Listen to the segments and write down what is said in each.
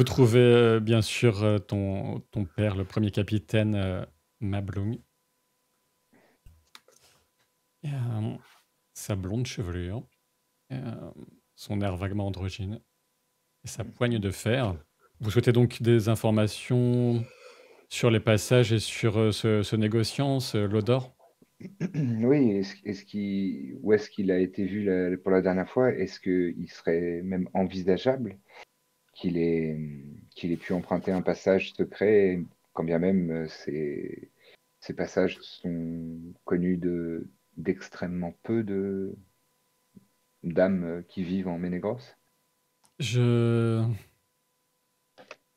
Vous trouvez bien sûr ton père, le premier capitaine Mablung, et, sa blonde chevelure, et, son air vaguement androgyne, et sa poigne de fer. Vous souhaitez donc des informations sur les passages et sur ce négociant, Lodor? Oui, où est-ce qu'il a été vu pour la dernière fois? Est-ce qu'il serait même envisageable qu'il ait pu emprunter un passage secret, quand bien même ces passages sont connus d'extrêmement peu d'âmes qui vivent en Ménégros? Je...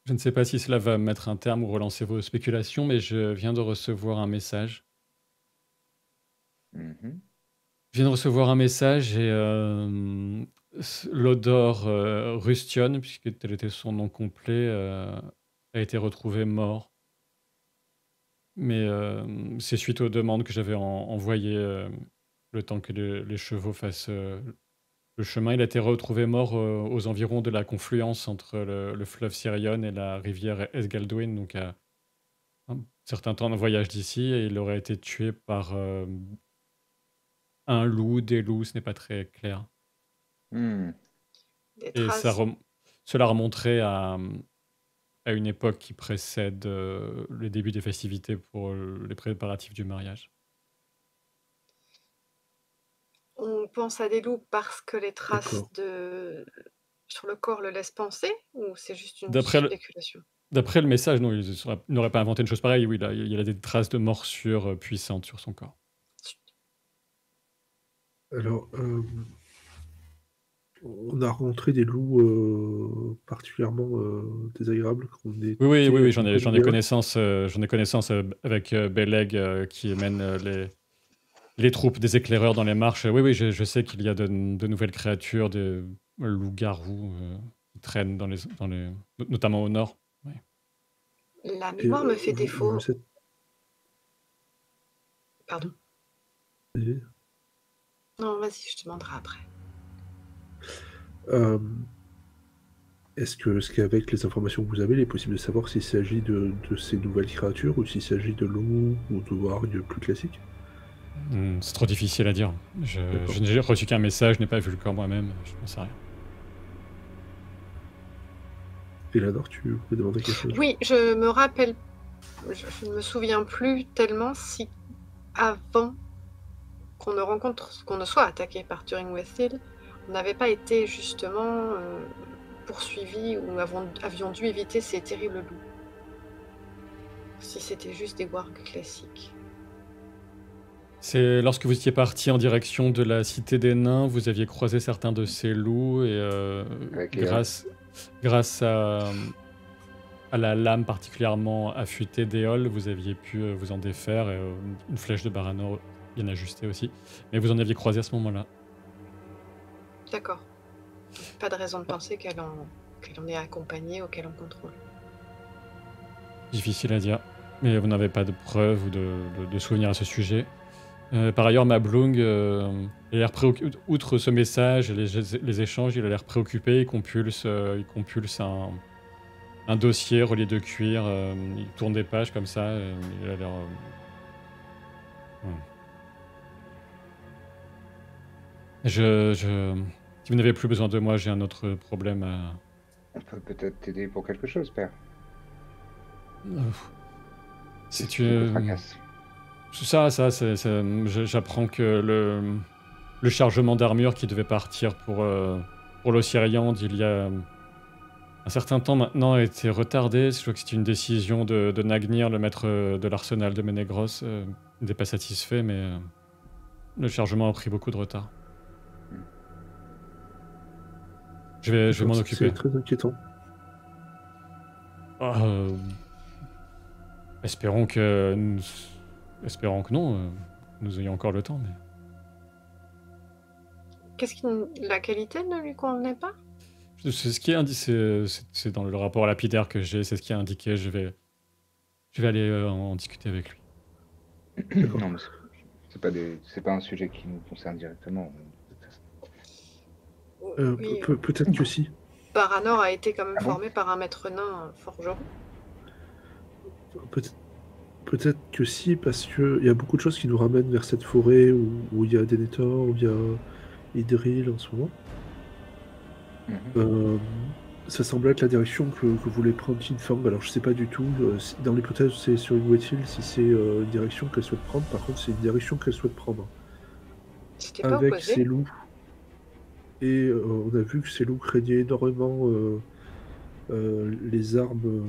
je ne sais pas si cela va mettre un terme ou relancer vos spéculations, mais je viens de recevoir un message. Mhm. Je viens de recevoir un message et Lodor Rustion, puisque tel était son nom complet, a été retrouvé mort. Mais c'est suite aux demandes que j'avais envoyées le temps que les chevaux fassent le chemin. Il a été retrouvé mort aux environs de la confluence entre le fleuve Sirion et la rivière Esgaldwin, donc à un certain temps de voyage d'ici, et il aurait été tué par un loup, des loups, ce n'est pas très clair. Hmm. Des Et traces. cela remonterait à une époque qui précède le début des festivités pour les préparatifs du mariage. On pense à des loups parce que les traces D'accord. sur le corps le laissent penser, ou c'est juste une D'après le, spéculation? d'après le message, non, il n'aurait pas inventé une chose pareille. Oui, il a des traces de morsures puissantes sur son corps. Alors, on a rencontré des loups particulièrement désagréables qu'on Oui, oui, oui, était oui, accompagnés j'en ai d'eux. connaissance, avec Beleg qui mène les troupes des éclaireurs dans les marches. Oui, oui, je sais qu'il y a de nouvelles créatures, des loups-garous qui traînent notamment au nord. Oui. La Et mémoire me fait vous défaut. êtes... Pardon. Non, vas-y, je te demanderai après. Euh, est-ce qu'avec les informations que vous avez, il est possible de savoir s'il s'agit de ces nouvelles créatures ou s'il s'agit de loups ou de wargs plus classiques? C'est trop difficile à dire. D'accord. Je n'ai reçu qu'un message, je n'ai pas vu le corps moi-même, je n'en sais rien. Elador, tu voulais demander quelque chose? Oui, je me rappelle, je ne me souviens plus tellement si avant qu'on ne soit attaqué par Turing Westhill, on n'avait pas été justement poursuivis ou avions dû éviter ces terribles loups. Si c'était juste des wargs classiques. C'est lorsque vous étiez parti en direction de la cité des nains, vous aviez croisé certains de ces loups et Avec Léa. grâce à la lame particulièrement affûtée d'Éole, vous aviez pu vous en défaire et une flèche de Baranor bien ajustée aussi. Mais vous en aviez croisé à ce moment-là. D'accord. Pas de raison de penser qu'elle en est accompagnée ou qu'elle en contrôle. Difficile à dire, mais vous n'avez pas de preuves ou de souvenirs à ce sujet. Par ailleurs, Mablung, il a l'air préoccupé. Outre ce message et les échanges, il a l'air préoccupé. Il compulse un dossier relié de cuir. Il tourne des pages comme ça. Il a l'air. Ouais. Si vous n'avez plus besoin de moi, j'ai un autre problème à. On peut peut-être t'aider pour quelque chose, père. Si Qu'est-ce tu. qui te fracasse? J'apprends que le chargement d'armure qui devait partir pour l'Ossiriande il y a un certain temps maintenant a été retardé. Je crois que c'est une décision de Nagnir, le maître de l'arsenal de Ménégros. Il n'était pas satisfait, mais le chargement a pris beaucoup de retard. Je vais m'en occuper. C'est très inquiétant. Euh, espérons que non, nous ayons encore le temps. Mais... La qualité ne lui convenait pas? C'est ce qui est indiqué, c'est dans le rapport lapidaire que j'ai, c'est ce qui est indiqué. Je vais aller en discuter avec lui. Non, mais c'est pas un sujet qui nous concerne directement. Oui. Peut-être que si. Baranor a été quand même Ah bon? formé par un maître nain forgeron. Peut-être que si, parce qu'il y a beaucoup de choses qui nous ramènent vers cette forêt où il y a Denethor, où il y a Idril en ce moment. Mhm. Ça semble être la direction que voulait prendre Tinfang. Alors je sais pas du tout, dans l'hypothèse où c'est sur une Wetfield, si c'est une direction qu'elle souhaite prendre. Par contre, c'est une direction qu'elle souhaite prendre. C'était pas Avec opposé. ses loups. Et on a vu que ces loups craignaient énormément les armes,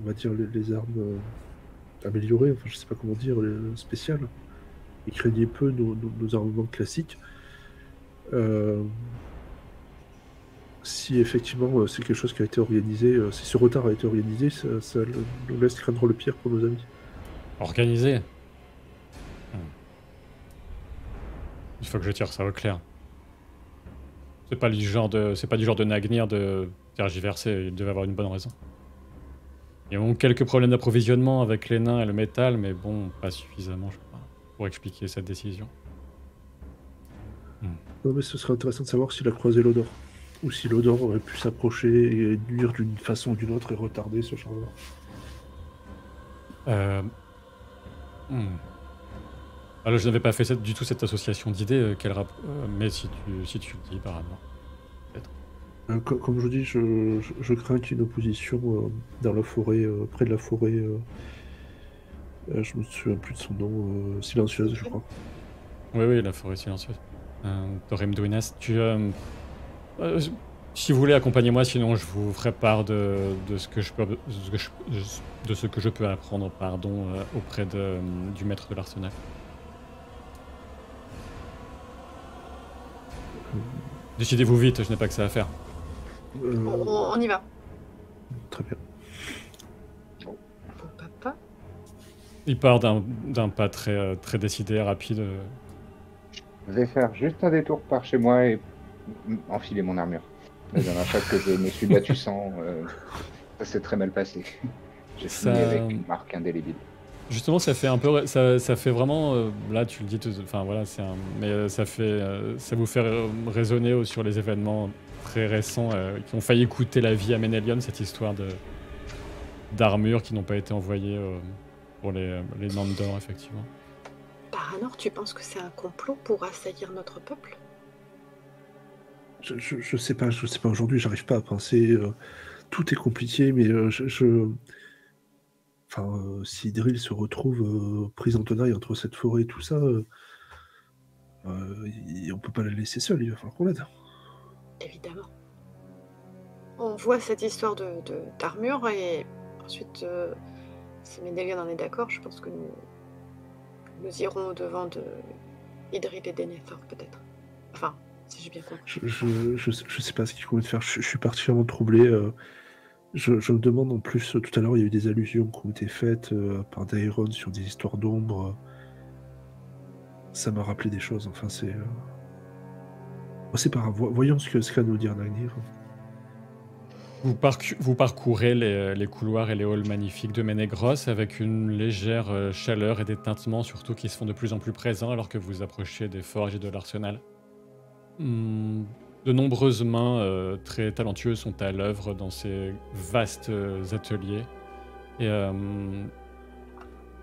on va dire les armes améliorées, enfin je sais pas comment dire, spéciales. Ils craignaient peu nos armements classiques. Si effectivement c'est quelque chose qui a été organisé, si ce retard a été organisé, ça nous laisse craindre le pire pour nos amis. Organisé. Il faut que je tire ça au clair. C'est pas du genre de Nagnir de tergiverser, il devait avoir une bonne raison. Ils ont quelques problèmes d'approvisionnement avec les nains et le métal, mais bon, pas suffisamment, je crois, pour expliquer cette décision. Non mais ce serait intéressant de savoir s'il a croisé l'Odor. Ou si l'Odor aurait pu s'approcher et nuire d'une façon ou d'une autre et retarder ce changement. Alors, je n'avais pas fait du tout cette association d'idées, mais si tu le dis, apparemment. Comme je vous dis, je crains qu'il y ait une opposition dans la forêt, près de la forêt. Je me souviens plus de son nom, silencieuse, je crois. Oui, la forêt silencieuse. Thorim Dwinas, si vous voulez, accompagnez-moi, sinon je vous ferai part de ce que je peux apprendre, auprès du maître de l'arsenal. Décidez-vous vite, je n'ai pas que ça à faire. On y va. Très bien. Bon, papa. Il part d'un pas très, très décidé, rapide. Je vais faire juste un détour par chez moi et enfiler mon armure. La dernière fois que je me suis battu sans, ça s'est très mal passé. J'ai fini avec une marque indélébile. Justement, ça fait un peu, ça fait vraiment, là tu le dis, enfin voilà, mais ça vous fait raisonner sur les événements très récents qui ont failli coûter la vie à Ménélion, cette histoire d'armures qui n'ont pas été envoyées pour les Nandor, effectivement. Baranor, tu penses que c'est un complot pour assaillir notre peuple? Je sais pas aujourd'hui, j'arrive pas à penser. Tout est compliqué, mais Enfin, si Drill se retrouve prise en tenaille entre cette forêt et tout ça, on peut pas la laisser seule, il va falloir qu'on l'aide. Évidemment. On voit cette histoire d'armure et ensuite, si Ménélion en est d'accord, je pense que nous irons au-devant de Idril et Denethor, peut-être. Enfin, si j'ai bien compris. Je sais pas ce qu'il faut faire, je suis particulièrement troublé. Je me demande en plus, tout à l'heure, il y a eu des allusions qui ont été faites par Daeron sur des histoires d'ombre. Ça m'a rappelé des choses, enfin c'est... C'est pas grave, voyons ce qu'a à nous dire Nagnir. Vous parcourez les couloirs et les halls magnifiques de Ménégros avec une légère chaleur et des tintements surtout qui se font de plus en plus présents alors que vous approchez des forges et de l'arsenal. De nombreuses mains très talentueuses sont à l'œuvre dans ces vastes ateliers. Et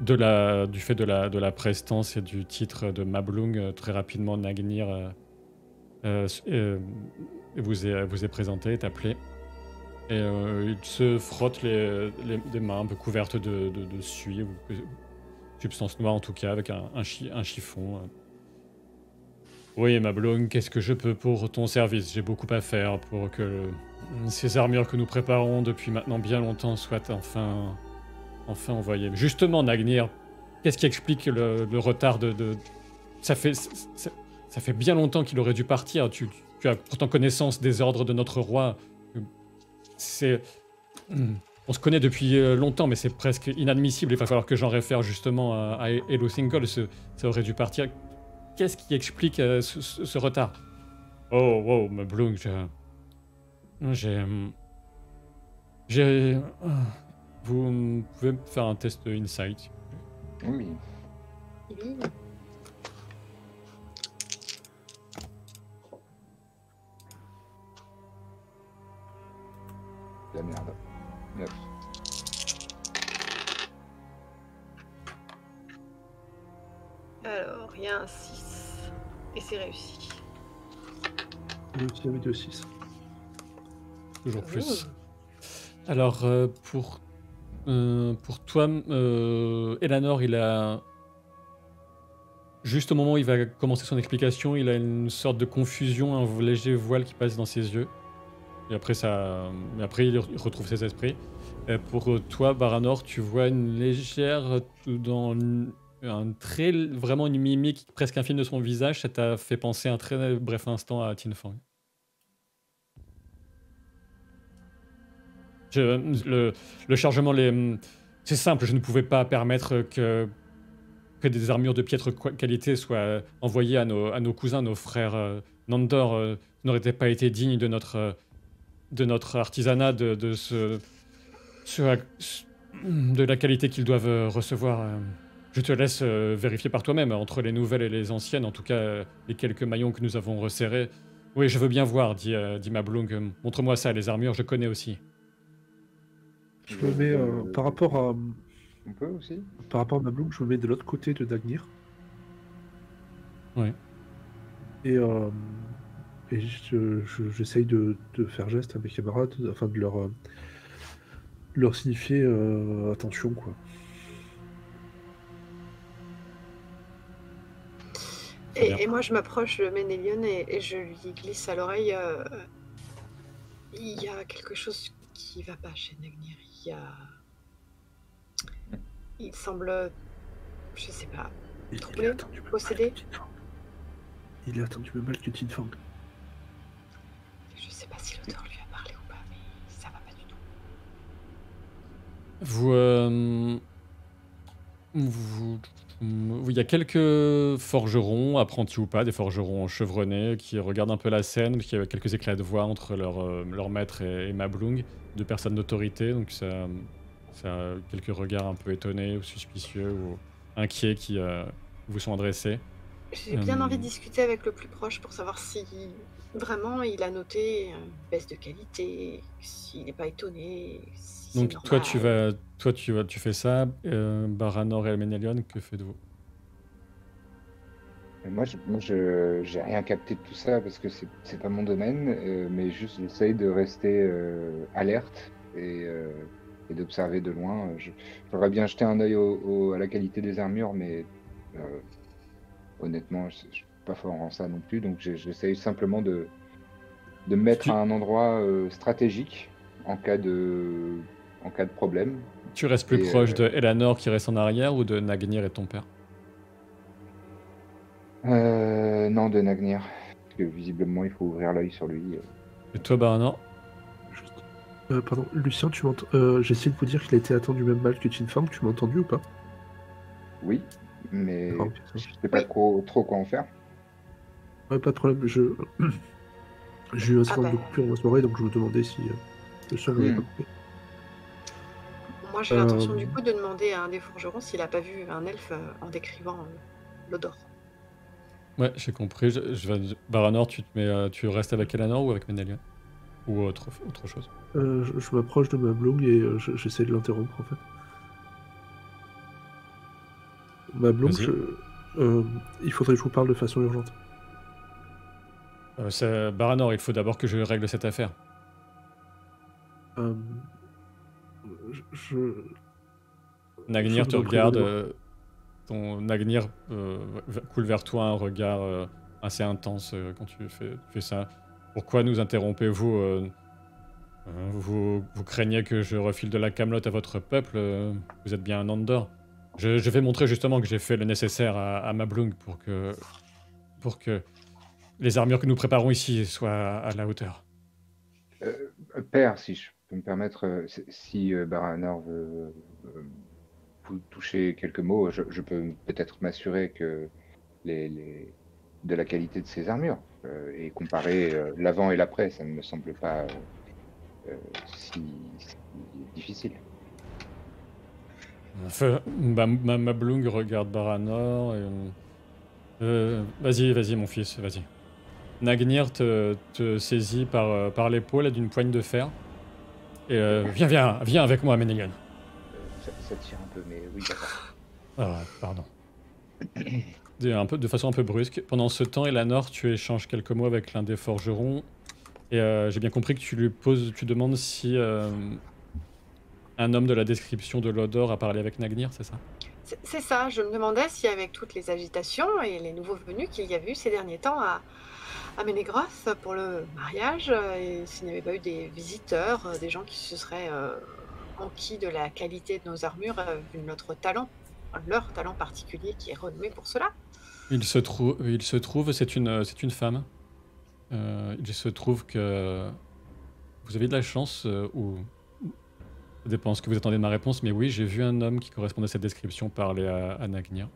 du fait de la prestance et du titre de Mablung, très rapidement Nagnir vous est présenté, est appelé. Et il se frotte des mains un peu couvertes de suie, ou substance noire en tout cas, avec un chiffon. Oui, Mablung, qu'est-ce que je peux pour ton service? J'ai beaucoup à faire pour que ces armures que nous préparons depuis maintenant bien longtemps soient enfin envoyées. Justement, Nagnir, qu'est-ce qui explique le retard Ça fait bien longtemps qu'il aurait dû partir. Tu as pourtant connaissance des ordres de notre roi. On se connaît depuis longtemps, mais c'est presque inadmissible. Il va falloir que j'en réfère justement à Elo Single. Ça aurait dû partir. Qu'est-ce qui explique ce retard? Oh, Mablung, vous pouvez me faire un test insight? Oui. Oui. Alors, il y a un 6. Et c'est réussi. Il y a aussi avec 2-6. Toujours plus. Alors, pour toi, Eleanor, il a... Juste au moment où il va commencer son explication, il a une sorte de confusion, un léger voile qui passe dans ses yeux. Et après, il retrouve ses esprits. Pour toi, Baranor, tu vois une légère... un trait, vraiment une mimique presque infime de son visage. Ça t'a fait penser un très bref instant à Tin Fang. Le chargement, c'est simple, je ne pouvais pas permettre que des armures de piètre qualité soient envoyées à nos cousins, nos frères Nandor. N'aurait pas été digne de notre artisanat, de la qualité qu'ils doivent recevoir. Je te laisse vérifier par toi-même, entre les nouvelles et les anciennes, en tout cas les quelques maillons que nous avons resserrés. Oui, je veux bien voir, dit Mablung. Montre-moi ça, les armures, je connais aussi. Je me mets par rapport à. On peut aussi. Par rapport à Mablung, je me mets de l'autre côté de Dagnir. Oui. Et j'essaye de faire geste à mes camarades, afin de leur signifier attention, quoi. Et moi, je m'approche de Ménélion et je lui glisse à l'oreille. Il y a quelque chose qui va pas chez Nagnir. Il semble, je sais pas, troublé, possédé. Il est attendu même mal que Tin Fang. Je sais pas si l'auteur lui a parlé ou pas, mais ça va pas du tout. Il y a quelques forgerons, apprentis ou pas, des forgerons chevronnés, qui regardent un peu la scène, qui a quelques éclats de voix entre leur maître et Mablung, deux personnes d'autorité, donc ça a quelques regards un peu étonnés ou suspicieux ou inquiets qui vous sont adressés. J'ai bien envie de discuter avec le plus proche pour savoir si vraiment il a noté une baisse de qualité, s'il n'est pas étonné. Si donc toi tu fais ça, Baranor et Ménélion, que faites-vous? Moi, j'ai rien capté de tout ça parce que c'est pas mon domaine, mais juste j'essaye de rester alerte et d'observer de loin. J'aurais bien jeté un œil à la qualité des armures, mais honnêtement, je suis pas fort en ça non plus, donc j'essaye simplement de me mettre à un endroit stratégique en cas de problème. Tu restes plus proche de Eleanor qui reste en arrière ou de Nagnir et ton père? Non, de Nagnir. Parce que visiblement, il faut ouvrir l'œil sur lui. Et toi, Baranor? Pardon, Lucien, tu m'entends? J'essaie de vous dire qu'il a été attendu même mal que Tin Fang, tu m'as entendu ou pas? Oui, mais je sais pas trop quoi en faire. Ouais, pas de problème, j'ai eu un certain nombre de coupures dans la soirée, donc je vous demandais si le son n'avait pas coupé. Moi, j'ai l'intention du coup de demander à un des forgerons s'il a pas vu un elfe en décrivant l'odeur. Ouais, j'ai compris. Baranor, tu restes avec Eleanor ou avec Ménélion? Ou autre chose? Je m'approche de Mablung et j'essaie de l'interrompre en fait. Mablung, il faudrait que je vous parle de façon urgente. Baranor, il faut d'abord que je règle cette affaire. Nagnir te regarde. Ton Nagnir coule vers toi un regard assez intense quand tu fais ça. Pourquoi nous interrompez-vous vous craignez que je refile de la camelote à votre peuple? Vous êtes bien un Nandor. Je vais montrer justement que j'ai fait le nécessaire à Mablung pour que les armures que nous préparons ici soient à la hauteur. Père, si je peux me permettre, si Baranor veut vous toucher quelques mots, je peux peut-être m'assurer que de la qualité de ces armures et comparer l'avant et l'après, ça ne me semble pas si difficile. Mablung regarde Baranor et... vas-y mon fils, vas-y. Nagnir te saisit par l'épaule d'une poigne de fer. Et viens avec moi, Ménélion. Ça tire un peu, mais oui, d'accord. Ah, pardon. de façon un peu brusque. Pendant ce temps, Eleanor, tu échanges quelques mots avec l'un des forgerons. Et j'ai bien compris que tu demandes si un homme de la description de l'Odor a parlé avec Nagnir, c'est ça? C'est ça, je me demandais si avec toutes les agitations et les nouveaux venus qu'il y avait eu ces derniers temps à Ménégroth pour le mariage, et s'il n'y avait pas eu des visiteurs, des gens qui se seraient enquis de la qualité de nos armures, vu notre talent, leur talent particulier qui est renommé pour cela. Il se trouve, c'est une femme. Il se trouve que vous avez de la chance, ou ça dépend ce que vous attendez de ma réponse, mais oui, j'ai vu un homme qui correspondait à cette description parler à Nagnir.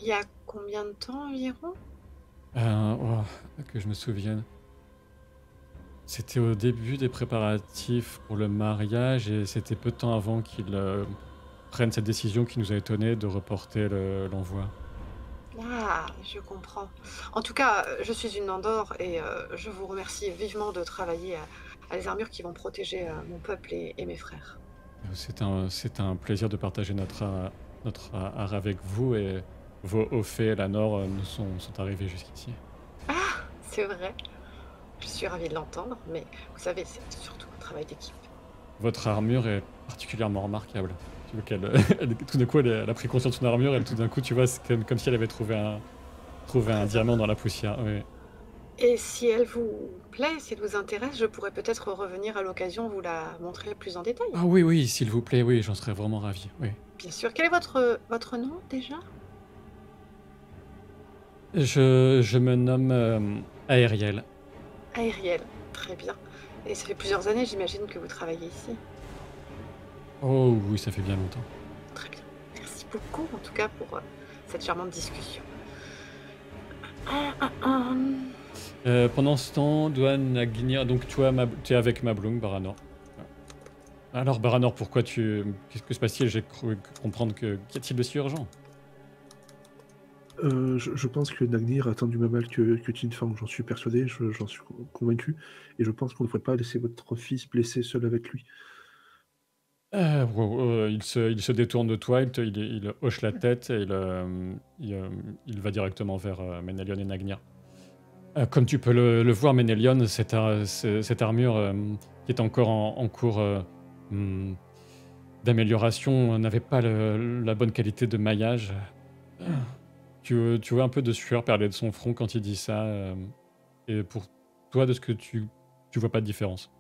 Il y a combien de temps environ? Oh, que je me souvienne. C'était au début des préparatifs pour le mariage et c'était peu de temps avant qu'il prenne cette décision qui nous a étonnés de reporter l'envoi. Ah, je comprends. En tout cas, je suis une Andor et je vous remercie vivement de travailler à les armures qui vont protéger mon peuple et mes frères. C'est un plaisir de partager notre art avec vous et vos hauts faits, la Nord, nous sont arrivés jusqu'ici. Ah, c'est vrai. Je suis ravie de l'entendre, mais vous savez, c'est surtout un travail d'équipe. Votre armure est particulièrement remarquable. Tu vois tout d'un coup, elle a pris conscience de son armure et tout d'un coup, tu vois, c'est comme si elle avait trouvé un diamant dans la poussière. Oui. Et si elle vous plaît, si elle vous intéresse, je pourrais peut-être revenir à l'occasion vous la montrer plus en détail. Ah oui, oui, s'il vous plaît, oui, j'en serais vraiment ravi. Oui. Bien sûr. Quel est votre nom déjà? Je me nomme Aériel. Aériel. Très bien. Et ça fait plusieurs années, j'imagine, que vous travaillez ici. Oh oui, ça fait bien longtemps. Très bien. Merci beaucoup, en tout cas, pour cette charmante discussion. Pendant ce temps, Douane Nagnir, donc tu es avec Mablung, Baranor. Alors Baranor, qu'est-ce que se passe-t-il? J'ai cru comprendre qu'y a-t-il de si urgent? Je pense que Nagnir a attendu ma balle que Tinfang, j'en suis persuadé, j'en suis convaincu, et je pense qu'on ne devrait pas laisser votre fils blessé seul avec lui. Il se détourne de toi, il hoche la tête et il va directement vers Ménélion et Nagnir. Comme tu peux le voir, Ménélion, cette armure qui est encore en cours d'amélioration n'avait pas la bonne qualité de maillage. Tu vois un peu de sueur perler de son front quand il dit ça. Et pour toi, de ce que tu vois pas de différence.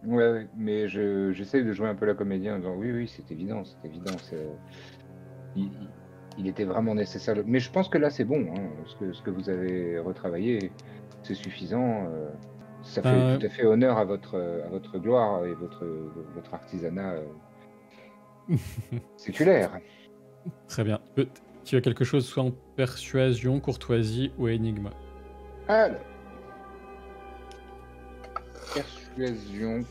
Ouais, mais j'essaie de jouer un peu la comédien en disant oui, c'est évident, il était vraiment nécessaire. Mais je pense que là, c'est bon, hein, ce que vous avez retravaillé, c'est suffisant. Ça fait tout à fait honneur à votre gloire et votre artisanat séculaire. Très bien. Tu as quelque chose soit en persuasion, courtoisie ou énigme? Alors, persuasion,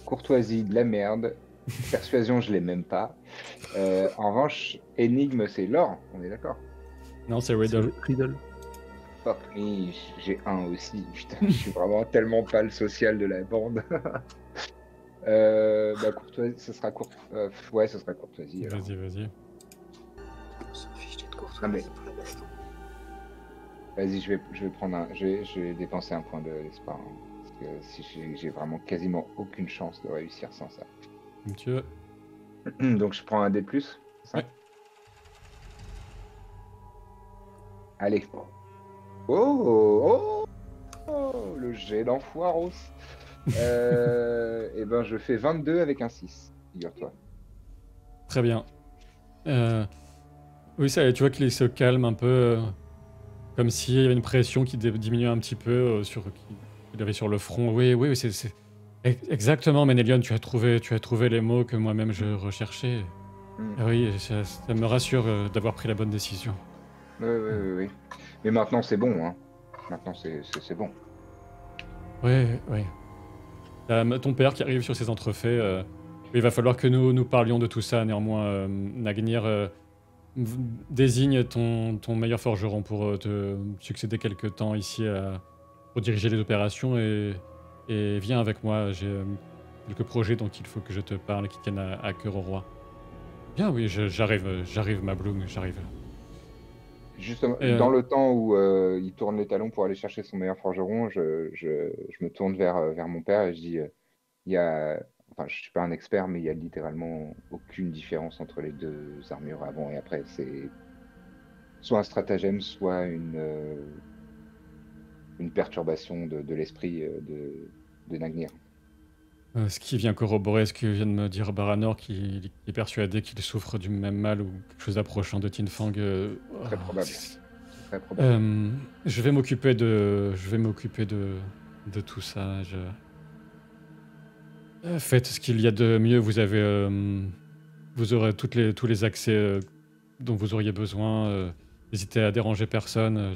courtoisie, de la merde. Persuasion, je l'ai même pas. En revanche, énigme, c'est l'or, on est d'accord? Non, c'est Riddle. Fuck me, j'ai un aussi. Putain, je suis vraiment tellement pas le social de la bande. Courtoisie, ce sera ouais, ce sera courtoisie. Vas-y. On s'en fiche d'être courtoisie pour la baston. Vas-y, je vais prendre je vais dépenser un point d'espoir. Hein, parce que si j'ai vraiment quasiment aucune chance de réussir sans ça. Comme tu veux. Donc je prends un D+, c'est ça? Ouais. Allez. Oh, le jet d'enfoiros. Et ben je fais 22 avec un 6, figure-toi. Très bien. Oui, ça, tu vois qu'il se calme un peu, comme s'il y avait une pression qui diminuait un petit peu qu'il avait sur le front. Oui, c'est exactement, Ménélion, tu as trouvé les mots que moi-même je recherchais. Oui, ça me rassure d'avoir pris la bonne décision. Oui. Mais maintenant c'est bon, hein. Maintenant c'est bon. Oui. Ton père qui arrive sur ces entrefaits. Il va falloir que nous parlions de tout ça. Néanmoins, Nagnir désigne ton meilleur forgeron pour te succéder quelque temps ici pour diriger les opérations et viens avec moi. J'ai quelques projets dont il faut que je te parle qui tiennent à cœur au roi. Bien, oui, j'arrive, ma Bloom, j'arrive. Justement, Et, dans le temps où il tourne les talons pour aller chercher son meilleur forgeron, je me tourne vers mon père et je dis, il y a, enfin, je suis pas un expert, mais il y a littéralement aucune différence entre les deux armures avant et après. C'est soit un stratagème, soit une perturbation de l'esprit de Nagnir. ce qui vient corroborer ce que vient de me dire Baranor, qui est persuadé qu'il souffre du même mal ou quelque chose d'approchant de Tinfang. Très Oh, probable. Très probable. je vais m'occuper de tout ça. Faites ce qu'il y a de mieux. Vous aurez tous les accès dont vous auriez besoin. N'hésitez à déranger personne.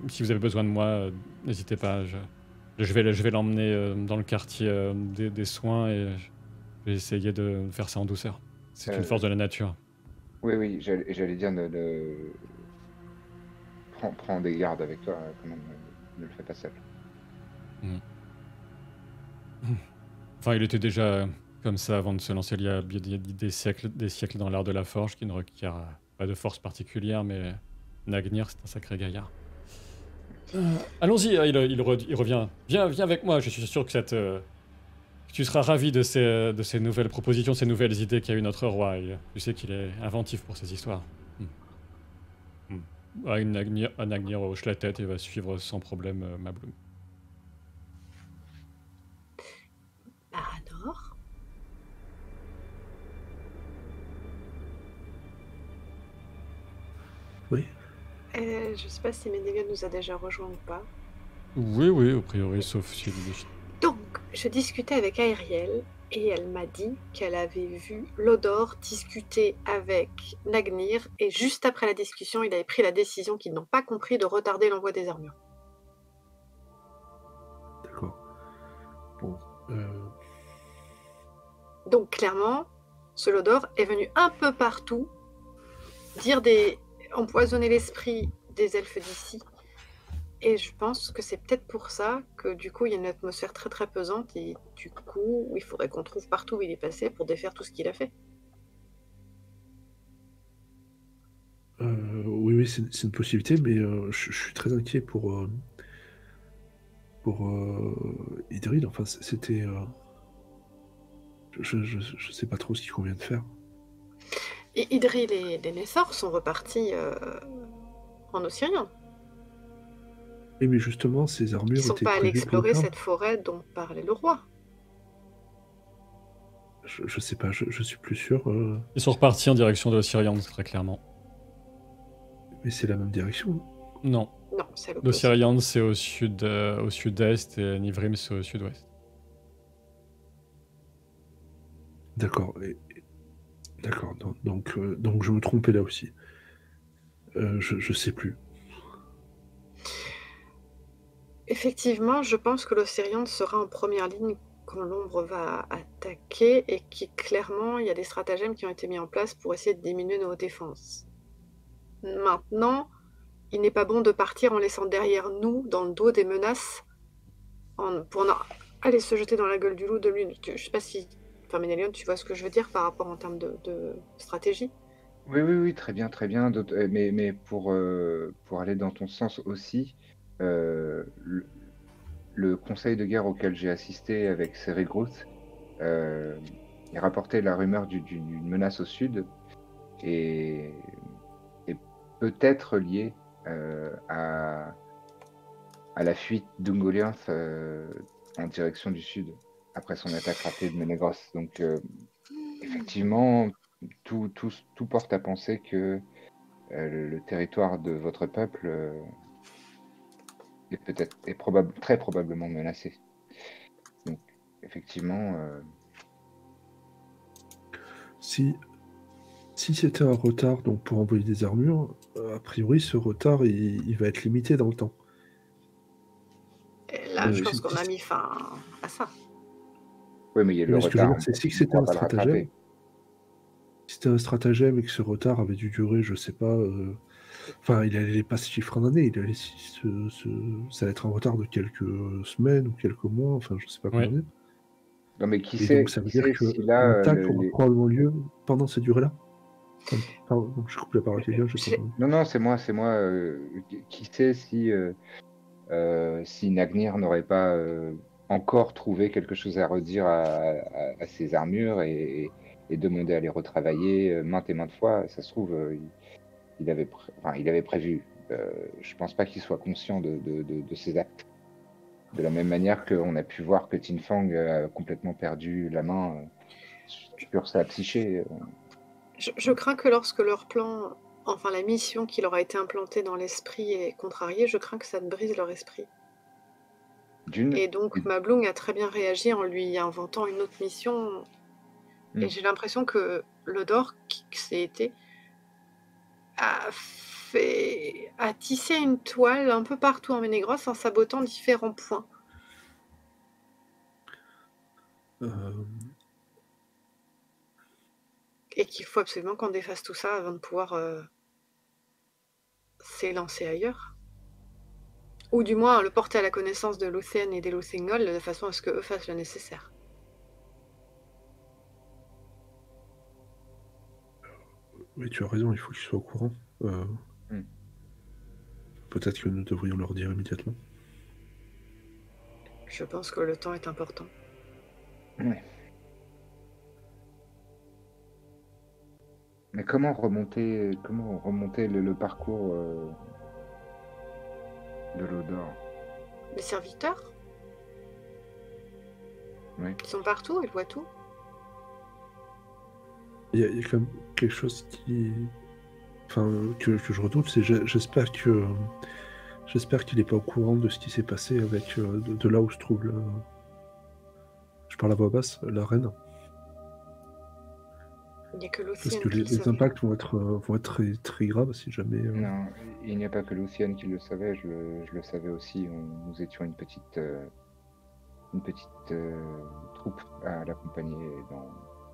Si vous avez besoin de moi, n'hésitez pas. Je vais l'emmener dans le quartier des soins et je vais essayer de faire ça en douceur. C'est une force de la nature. Oui, j'allais dire, prends des gardes avec toi, quand même, ne le fais pas seul. Enfin, il était déjà comme ça avant de se lancer il y a des siècles dans l'art de la forge qui ne requiert pas de force particulière, mais Nagnir, c'est un sacré gaillard. Allons-y, il revient. Viens avec moi, je suis sûr que tu seras ravi de ces nouvelles propositions, ces nouvelles idées qu'a eu notre roi. Tu sais qu'il est inventif pour ces histoires. Nagnir hoche la tête et va suivre sans problème ma Bloom. Baranor? Oui. Je sais pas si Ménélia nous a déjà rejoint ou pas. Oui, a priori, sauf si... Donc, je discutais avec Aériel et elle m'a dit qu'elle avait vu Lodor discuter avec Nagnir et juste après la discussion, il avait pris la décision qu'ils n'ont pas compris de retarder l'envoi des armures. D'accord. Bon. Donc, clairement, ce Lodor est venu un peu partout empoisonner l'esprit des elfes d'ici. Et je pense que c'est peut-être pour ça que du coup il y a une atmosphère très très pesante et du coup il faudrait qu'on trouve partout où il est passé pour défaire tout ce qu'il a fait. Oui, c'est une possibilité, mais je suis très inquiet pour Idril. Enfin, c'était... Je sais pas trop ce qu'il convient de faire. Et Idril et les Nessors sont repartis en Ossirian. Oui, mais justement, ces armures Ils sont étaient pas allés prévues pour explorer ça. cette forêt dont parlait le roi. Je sais pas, je suis plus sûr. Ils sont repartis en direction de l'Ossirian, très clairement. Mais c'est la même direction. Non. Non, c'est l'opposé. L'Ossirian, c'est au sud-est et Nivrim, c'est au sud-ouest. D'accord. D'accord. Donc je me trompais là aussi. Je sais plus. Effectivement, je pense que l'Ossirian sera en première ligne quand l'ombre va attaquer et clairement, il y a des stratagèmes qui ont été mis en place pour essayer de diminuer nos défenses. Maintenant, il n'est pas bon de partir en laissant derrière nous, dans le dos, des menaces pour aller se jeter dans la gueule du loup de l'une. Je sais pas si... Enfin, Ménélion, tu vois ce que je veux dire par rapport en termes de stratégie? Oui, très bien. Mais pour aller dans ton sens aussi, le conseil de guerre auquel j'ai assisté avec Cérégroth, il rapportait la rumeur d'une menace au sud et peut-être liée à la fuite d'Ungoliath en direction du sud après son attaque ratée de Menegros. Donc effectivement, tout porte à penser que le territoire de votre peuple est très probablement menacé. Donc effectivement... Si c'était un retard donc pour envoyer des armures, a priori ce retard il va être limité dans le temps. Et là, je pense qu'on a mis fin à ça. Oui, mais il y a le retard. Ce que je veux dire, c'est si c'était un stratagème. Si c'était un stratagème et que ce retard avait dû durer, je sais pas. Enfin, il allait pas se chiffrer en année, ça allait être un retard de quelques semaines ou quelques mois, enfin, je sais pas comment dire. Non, mais Et donc, ça veut dire que si là, l'attaque aura probablement lieu pendant cette durée-là. Pardon, je coupe la parole, Kélia, je sais pas. Non, c'est moi. Qui sait si Nagnir n'aurait pas encore trouvé quelque chose à redire à ses armures et demandé à les retravailler maintes et maintes fois. Ça se trouve, il avait prévu. Je pense pas qu'il soit conscient de ses actes. De la même manière qu'on a pu voir que Tin Fang a complètement perdu la main sur sa psyché. Je crains que lorsque leur plan, enfin la mission qui leur a été implantée dans l'esprit est contrariée, je crains que ça ne brise leur esprit. Et donc Mablung a très bien réagi en lui inventant une autre mission. Et j'ai l'impression que Lodor, qui s'est été, a tissé une toile un peu partout en Ménégros en sabotant différents points. Et qu'il faut absolument qu'on défasse tout ça avant de pouvoir s'élancer ailleurs. Ou du moins le porter à la connaissance de Lucien et des Luthingol de façon à ce qu'eux fassent le nécessaire. Oui, tu as raison, il faut qu'ils soient au courant. Peut-être que nous devrions leur dire immédiatement. Je pense que le temps est important. Oui. Mais comment remonter le parcours de Lodor? Les serviteurs? Oui. Ils sont partout, ils voient tout. Il y a quand même quelque chose que je redoute, c'est j'espère qu'il n'est pas au courant de ce qui s'est passé avec de là où se trouve je parle à voix basse, la reine. Il n'y a que Parce que les impacts vont être très, très graves si jamais... Non, il n'y a pas que Lucienne qui le savait, je le savais aussi. Nous étions une petite troupe à l'accompagner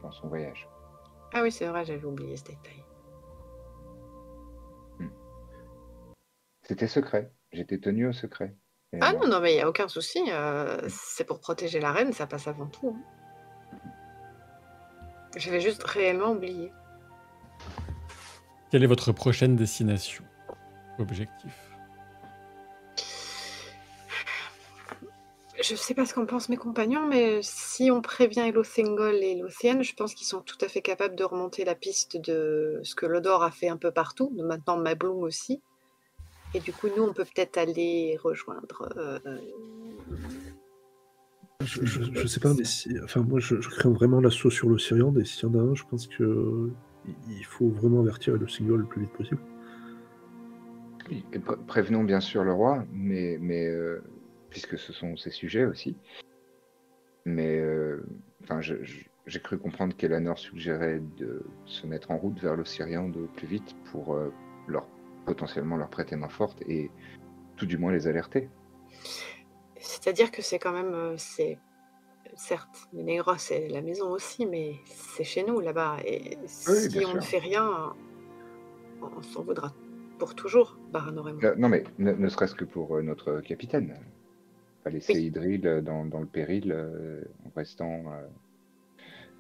dans son voyage. Ah oui, c'est vrai, j'avais oublié ce détail. C'était secret, j'étais tenu au secret. Ah non, mais il n'y a aucun souci, c'est pour protéger la reine, ça passe avant tout. J'avais juste réellement oublié. Quelle est votre prochaine destination? Objectif? Je sais pas ce qu'en pensent mes compagnons, mais si on prévient Elothingol et Luthien, je pense qu'ils sont tout à fait capables de remonter la piste de ce que Lodor a fait un peu partout, de maintenant Mablung aussi. Et du coup, nous, on peut peut-être aller rejoindre... Je sais pas, mais moi, je crains vraiment l'assaut sur l'Ossiriande, et s'il y en a un, je pense que il faut vraiment avertir le single le plus vite possible. Oui, et prévenons bien sûr le roi, mais puisque ce sont ses sujets aussi. Mais j'ai cru comprendre qu'Elanor suggérait de se mettre en route vers l'Ossiriande au plus vite pour potentiellement leur prêter main forte et tout du moins les alerter. C'est-à-dire que c'est quand même... certes, Ménégros, c'est la maison aussi, mais c'est chez nous, là-bas. Et si on ne fait rien, on s'en voudra pour toujours, Baranor et moi. Non, mais ne serait-ce que pour notre capitaine. Pas laisser Idril dans le péril en restant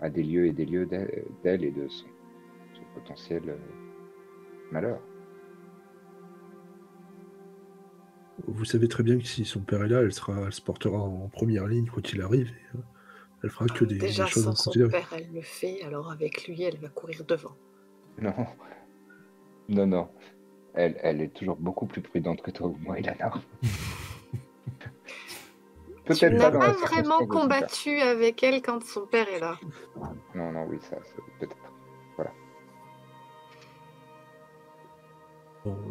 à des lieux et des lieux d'elle et de son potentiel malheur. Vous savez très bien que si son père est là, elle se portera en première ligne quoi qu'il arrive. Et, elle fera que des choses sans son père, elle le fait, alors avec lui, elle va courir devant. Non. Elle est toujours beaucoup plus prudente que toi ou moi, Elanor. Tu n'as pas vraiment combattu avec elle quand son père est là. Non, oui, ça peut-être. Voilà.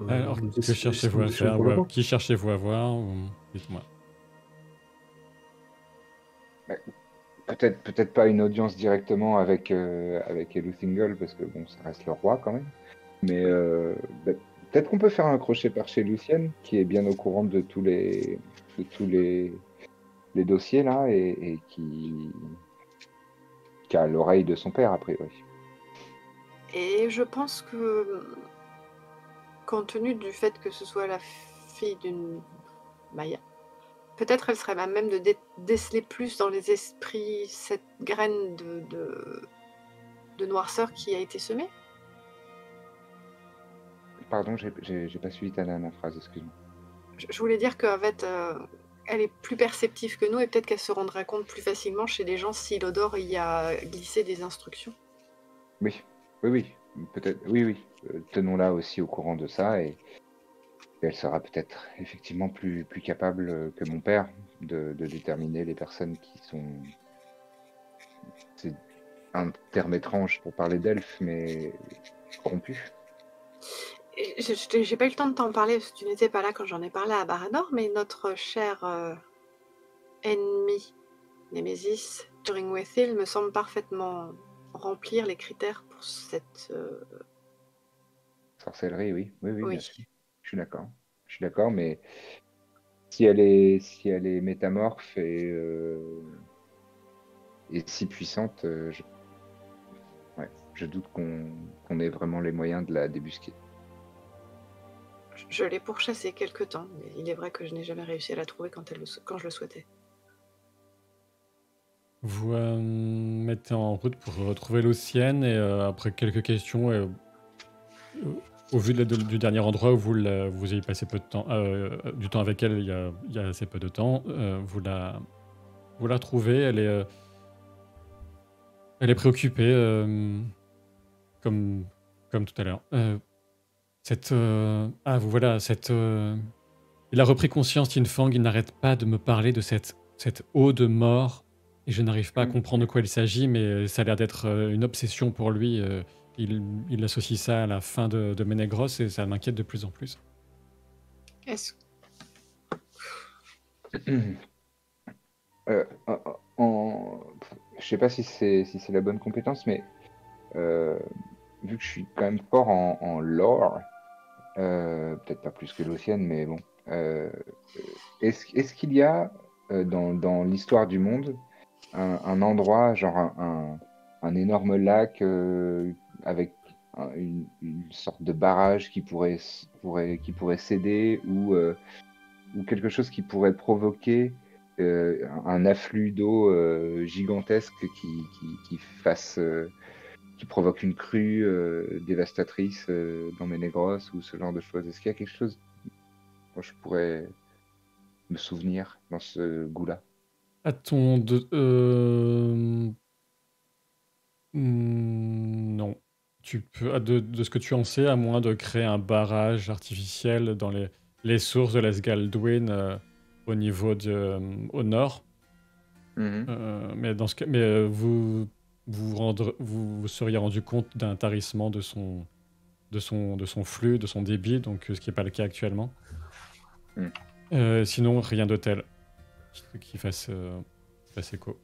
Alors, que cherchez-vous à faire? Qui cherchez-vous à voir? Dites-moi. Peut-être pas une audience directement avec Eluthingol, parce que bon, ça reste le roi quand même. Mais peut-être qu'on peut faire un crochet par chez Lucienne, qui est bien au courant de tous les dossiers là et qui a l'oreille de son père a priori. Et je pense que, compte tenu du fait que ce soit la fille d'une Maya, peut-être elle serait à même de déceler plus dans les esprits cette graine de noirceur qui a été semée. Pardon, j'ai pas suivi ta dernière phrase, excuse-moi. Je voulais dire qu'en fait, elle est plus perceptive que nous et peut-être qu'elle se rendrait compte plus facilement chez les gens si l'odore y a glissé des instructions. Oui, peut-être, oui. Tenons-la aussi au courant de ça et elle sera peut-être effectivement plus capable que mon père de déterminer les personnes qui sont... C'est un terme étrange pour parler d'elfes, mais corrompus. J'ai pas eu le temps de t'en parler parce que tu n'étais pas là quand j'en ai parlé à Baranor, mais notre cher ennemi, Némésis, Turingwethil, me semble parfaitement remplir les critères pour cette... Sorcellerie, oui, bien sûr. Je suis d'accord, mais si elle est métamorphe et si puissante, je doute qu'on ait vraiment les moyens de la débusquer. Je l'ai pourchassée quelque temps, mais il est vrai que je n'ai jamais réussi à la trouver quand je le souhaitais. Vous mettez en route pour retrouver l'Ossienne et après quelques questions, au vu du dernier endroit où vous avez passé peu de temps, du temps avec elle, il y a assez peu de temps, vous la retrouvez. Elle est préoccupée, comme tout à l'heure. Vous voilà, il a repris conscience, Tinfang, il n'arrête pas de me parler de cette eau de mort, et je n'arrive pas à comprendre de quoi il s'agit, mais ça a l'air d'être une obsession pour lui. Il associe ça à la fin de Ménégros, et ça m'inquiète de plus en plus. Est-ce... Je sais pas si c'est la bonne compétence, mais vu que je suis quand même fort en lore, peut-être pas plus que l'Ossienne, mais bon. Est-ce qu'il y a dans l'histoire du monde un endroit, genre un énorme lac avec une sorte de barrage qui pourrait céder ou quelque chose qui pourrait provoquer un afflux d'eau gigantesque qui provoque une crue dévastatrice dans Ménégros ou ce genre de choses. Est-ce qu'il y a quelque chose dont je pourrais me souvenir dans ce goût-là? Non. Tu peux, de ce que tu en sais, à moins de créer un barrage artificiel dans les sources de l'Esgaldwyn au niveau au nord. Mais dans ce cas, vous seriez rendu compte d'un tarissement de son flux, de son débit, donc ce qui n'est pas le cas actuellement. Sinon, rien de tel qui fasse écho.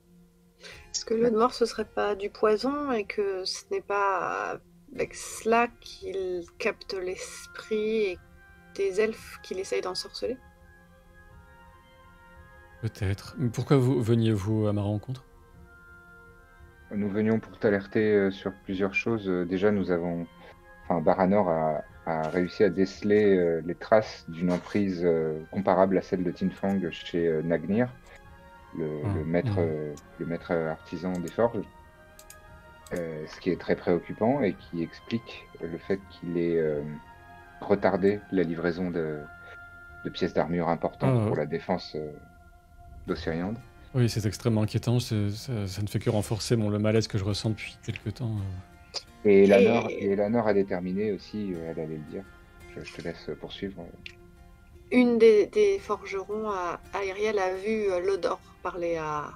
Est-ce que l'eau de mort, ce serait pas du poison et que ce n'est pas avec cela qu'il capte l'esprit et des elfes qu'il essaye d'ensorceler? Peut-être. Pourquoi veniez-vous à ma rencontre? Nous venions pour t'alerter sur plusieurs choses. Déjà, Baranor a réussi à déceler les traces d'une emprise comparable à celle de Tinfang chez Nagnir, le maître artisan des forges. Ce qui est très préoccupant et qui explique le fait qu'il ait retardé la livraison de pièces d'armure importantes pour la défense d'Ossiriande. Oui, c'est extrêmement inquiétant. Ça ne fait que renforcer le malaise que je ressens depuis quelque temps. Et Elanor a déterminé aussi, elle allait le dire. Je te laisse poursuivre. Une des forgerons à Aeriel a vu Lodor parler à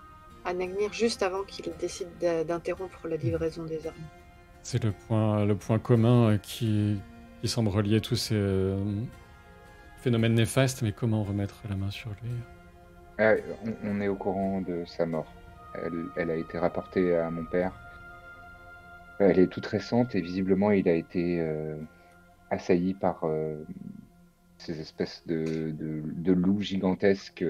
Nagnir juste avant qu'il décide d'interrompre la livraison des armes. C'est le point commun qui semble relier tous ces phénomènes néfastes, mais comment remettre la main sur lui? On est au courant de sa mort. Elle a été rapportée à mon père. Elle est toute récente et visiblement il a été assailli par ces espèces de loups gigantesques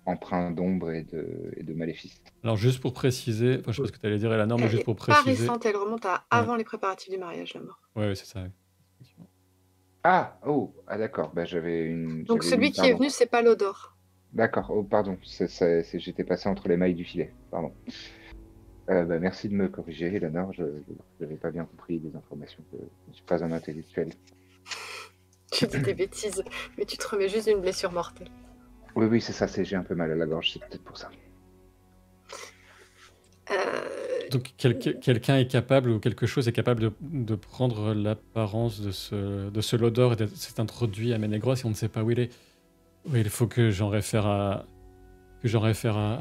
empreints d'ombre et de maléfices. Alors juste pour préciser, je sais pas ce que tu allais dire Elanor, mais juste pour préciser... préciser... Pas récente, elle remonte à avant les préparatifs du mariage, la mort. Ouais, c'est ça. Ah, d'accord. J'avais une... Donc celui qui est venu, c'est pas Lodor. D'accord, oh, pardon, j'étais passé entre les mailles du filet, pardon. Merci de me corriger, Eleanor, je n'avais pas bien compris les informations, je ne suis pas un intellectuel. Tu dis des bêtises, mais tu te remets juste d'une blessure mortelle. Oui, oui, c'est ça, j'ai un peu mal à la gorge, c'est peut-être pour ça. Donc quelqu'un est capable, ou quelque chose est capable de prendre l'apparence de ce Lodor et de s'être introduit à Ménégros et on ne sait pas où il est. Oui, il faut que j'en réfère à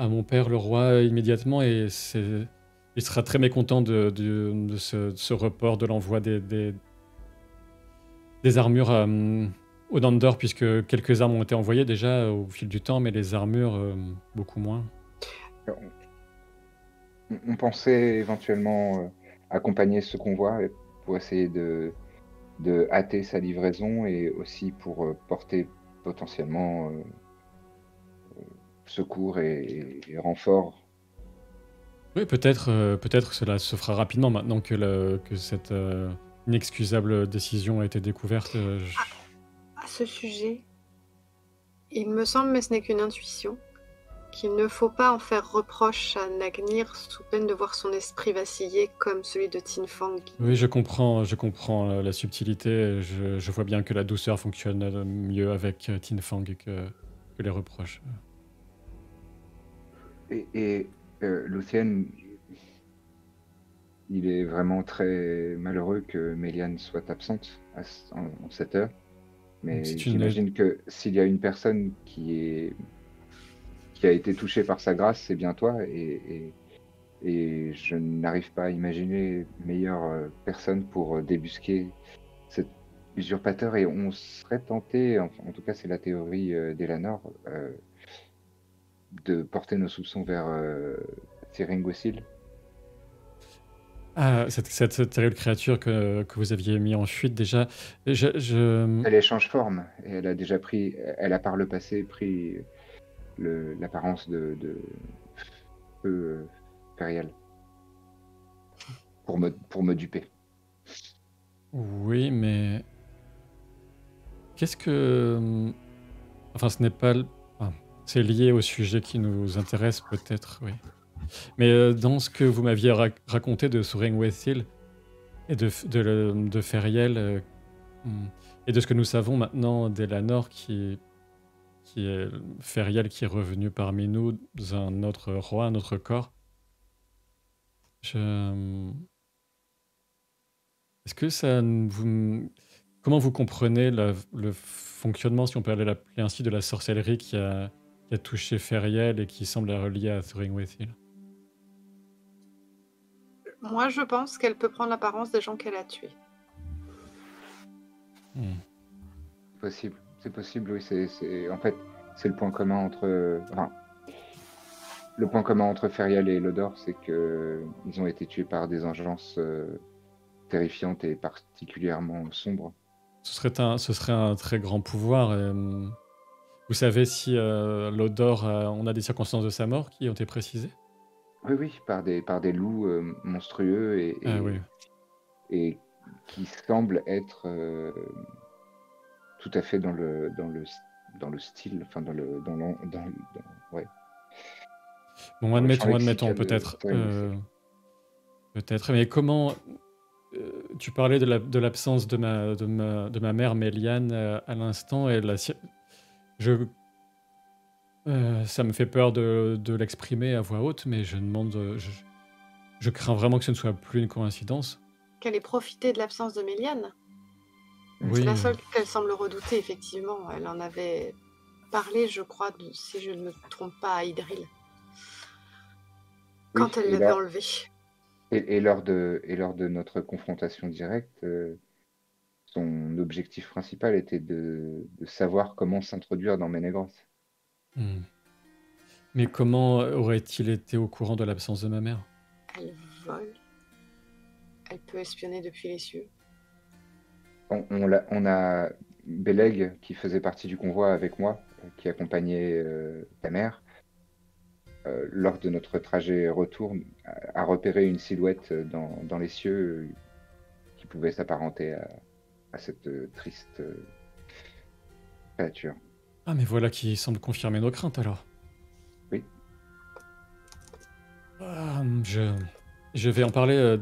mon père, le roi, immédiatement, et il sera très mécontent de ce report de l'envoi des armures au Nandor, puisque quelques armes ont été envoyées déjà au fil du temps, mais les armures, beaucoup moins. On pensait éventuellement accompagner ce convoi pour essayer de hâter sa livraison et aussi pour porter potentiellement secours et renfort. Oui, peut-être cela se fera rapidement maintenant que cette inexcusable décision a été découverte. À ce sujet, il me semble, mais ce n'est qu'une intuition, qu'il ne faut pas en faire reproche à Nagnir sous peine de voir son esprit vaciller comme celui de Tin Fang. Oui, je comprends la subtilité. Je vois bien que la douceur fonctionne mieux avec Tin Fang que les reproches. Et Luthien, il est vraiment très malheureux que Méliane soit absente en cette heure. Mais j'imagine que s'il y a une personne qui a été touchée par sa grâce, c'est bien toi. Et je n'arrive pas à imaginer meilleure personne pour débusquer cet usurpateur. Et on serait tenté, en tout cas c'est la théorie d'Elanor, de porter nos soupçons vers Syringosil. Ah, cette terrible créature que vous aviez mis en fuite déjà. Elle échange forme et elle a par le passé pris l'apparence de feu Feriel pour me duper. Oui, mais qu'est-ce que... Enfin, ce n'est pas... c'est lié au sujet qui nous intéresse peut-être, oui. Mais dans ce que vous m'aviez raconté de Soaring-Wethil et de Feriel, et de ce que nous savons maintenant d'Elanor, qui est Feriel qui est revenu parmi nous, un autre roi, un autre corps, est-ce que ça comment vous comprenez le fonctionnement, si on peut l'appeler ainsi, de la sorcellerie qui a touché Feriel et qui semble reliée à Soaring-Wethil? Moi, je pense qu'elle peut prendre l'apparence des gens qu'elle a tués. C'est possible, oui. En fait, c'est le point commun entre... le point commun entre Feriel et Lodor, c'est qu'ils ont été tués par des engeances terrifiantes et particulièrement sombres. Ce serait un très grand pouvoir. Vous savez si Lodor, on a des circonstances de sa mort qui ont été précisées? Oui, par des loups monstrueux et qui semblent être tout à fait dans le style, enfin ouais. Bon, admettons peut-être. Peut-être, mais comment... tu parlais de l'absence de ma mère Méliane à l'instant, et ça me fait peur de l'exprimer à voix haute, mais je crains vraiment que ce ne soit plus une coïncidence. Qu'elle ait profité de l'absence de Méliane. Oui. C'est la seule qu'elle semble redouter, effectivement. Elle en avait parlé, je crois, si je ne me trompe pas, à Idril. Quand elle l'avait enlevé. Et lors de notre confrontation directe, son objectif principal était de savoir comment s'introduire dans Ménégros. Mais comment aurait-il été au courant de l'absence de ma mère? Elle vole. Elle peut espionner depuis les cieux. On a Beleg, qui faisait partie du convoi avec moi, qui accompagnait ta mère. Lors de notre trajet retour, a repéré une silhouette dans les cieux qui pouvait s'apparenter à cette triste créature. Ah, mais voilà qui semble confirmer nos craintes alors. Oui. Ah, je vais en parler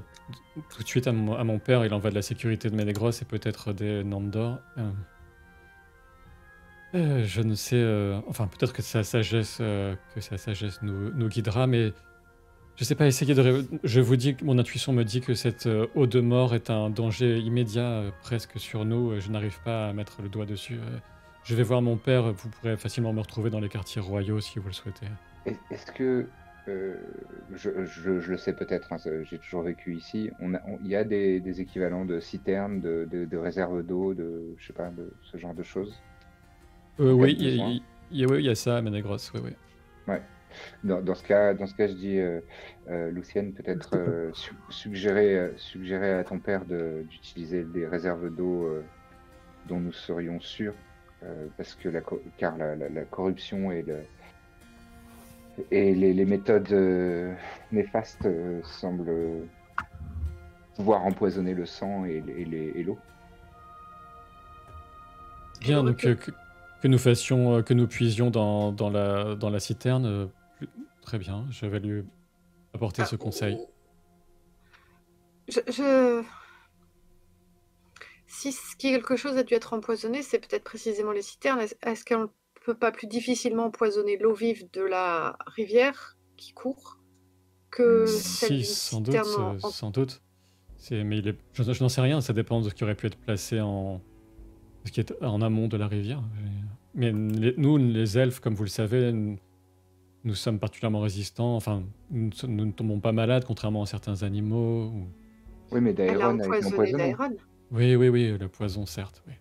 tout de suite à mon père. Il en va de la sécurité de Ménégros et peut-être des Nandor. Je ne sais. Enfin, peut-être que sa sagesse, nous guidera, mais je sais pas. Je vous dis que mon intuition me dit que cette eau de mort est un danger immédiat, presque sur nous. Je n'arrive pas à mettre le doigt dessus. Je vais voir mon père. Vous pourrez facilement me retrouver dans les quartiers royaux si vous le souhaitez. Est-ce que je le sais peut-être, hein, j'ai toujours vécu ici. Il y a des équivalents de citernes, de réserves d'eau, je sais pas, de ce genre de choses. Oui, il y a ça à Ménégros, oui. Ouais. Dans ce cas, je dis, Lucienne, peut-être suggérer à ton père d'utiliser des réserves d'eau dont nous serions sûrs, parce que car la corruption et les méthodes néfastes semblent pouvoir empoisonner le sang et l'eau. Bien, donc que nous fassions, que nous puisions dans la citerne, très bien, je vais lui apporter ce conseil. Si quelque chose a dû être empoisonné, c'est peut-être précisément les citernes. Est-ce qu'on ne peut pas plus difficilement empoisonner l'eau vive de la rivière qui court que celle d'une citerne sans doute. Mais je n'en sais rien, ça dépend de ce qui aurait pu être placé ce qui est en amont de la rivière. Mais nous, les elfes, comme vous le savez, nous sommes particulièrement résistants. Enfin, nous ne tombons pas malades, contrairement à certains animaux. Oui, mais Daeron a été empoisonné. Oui, le poison, certes, oui.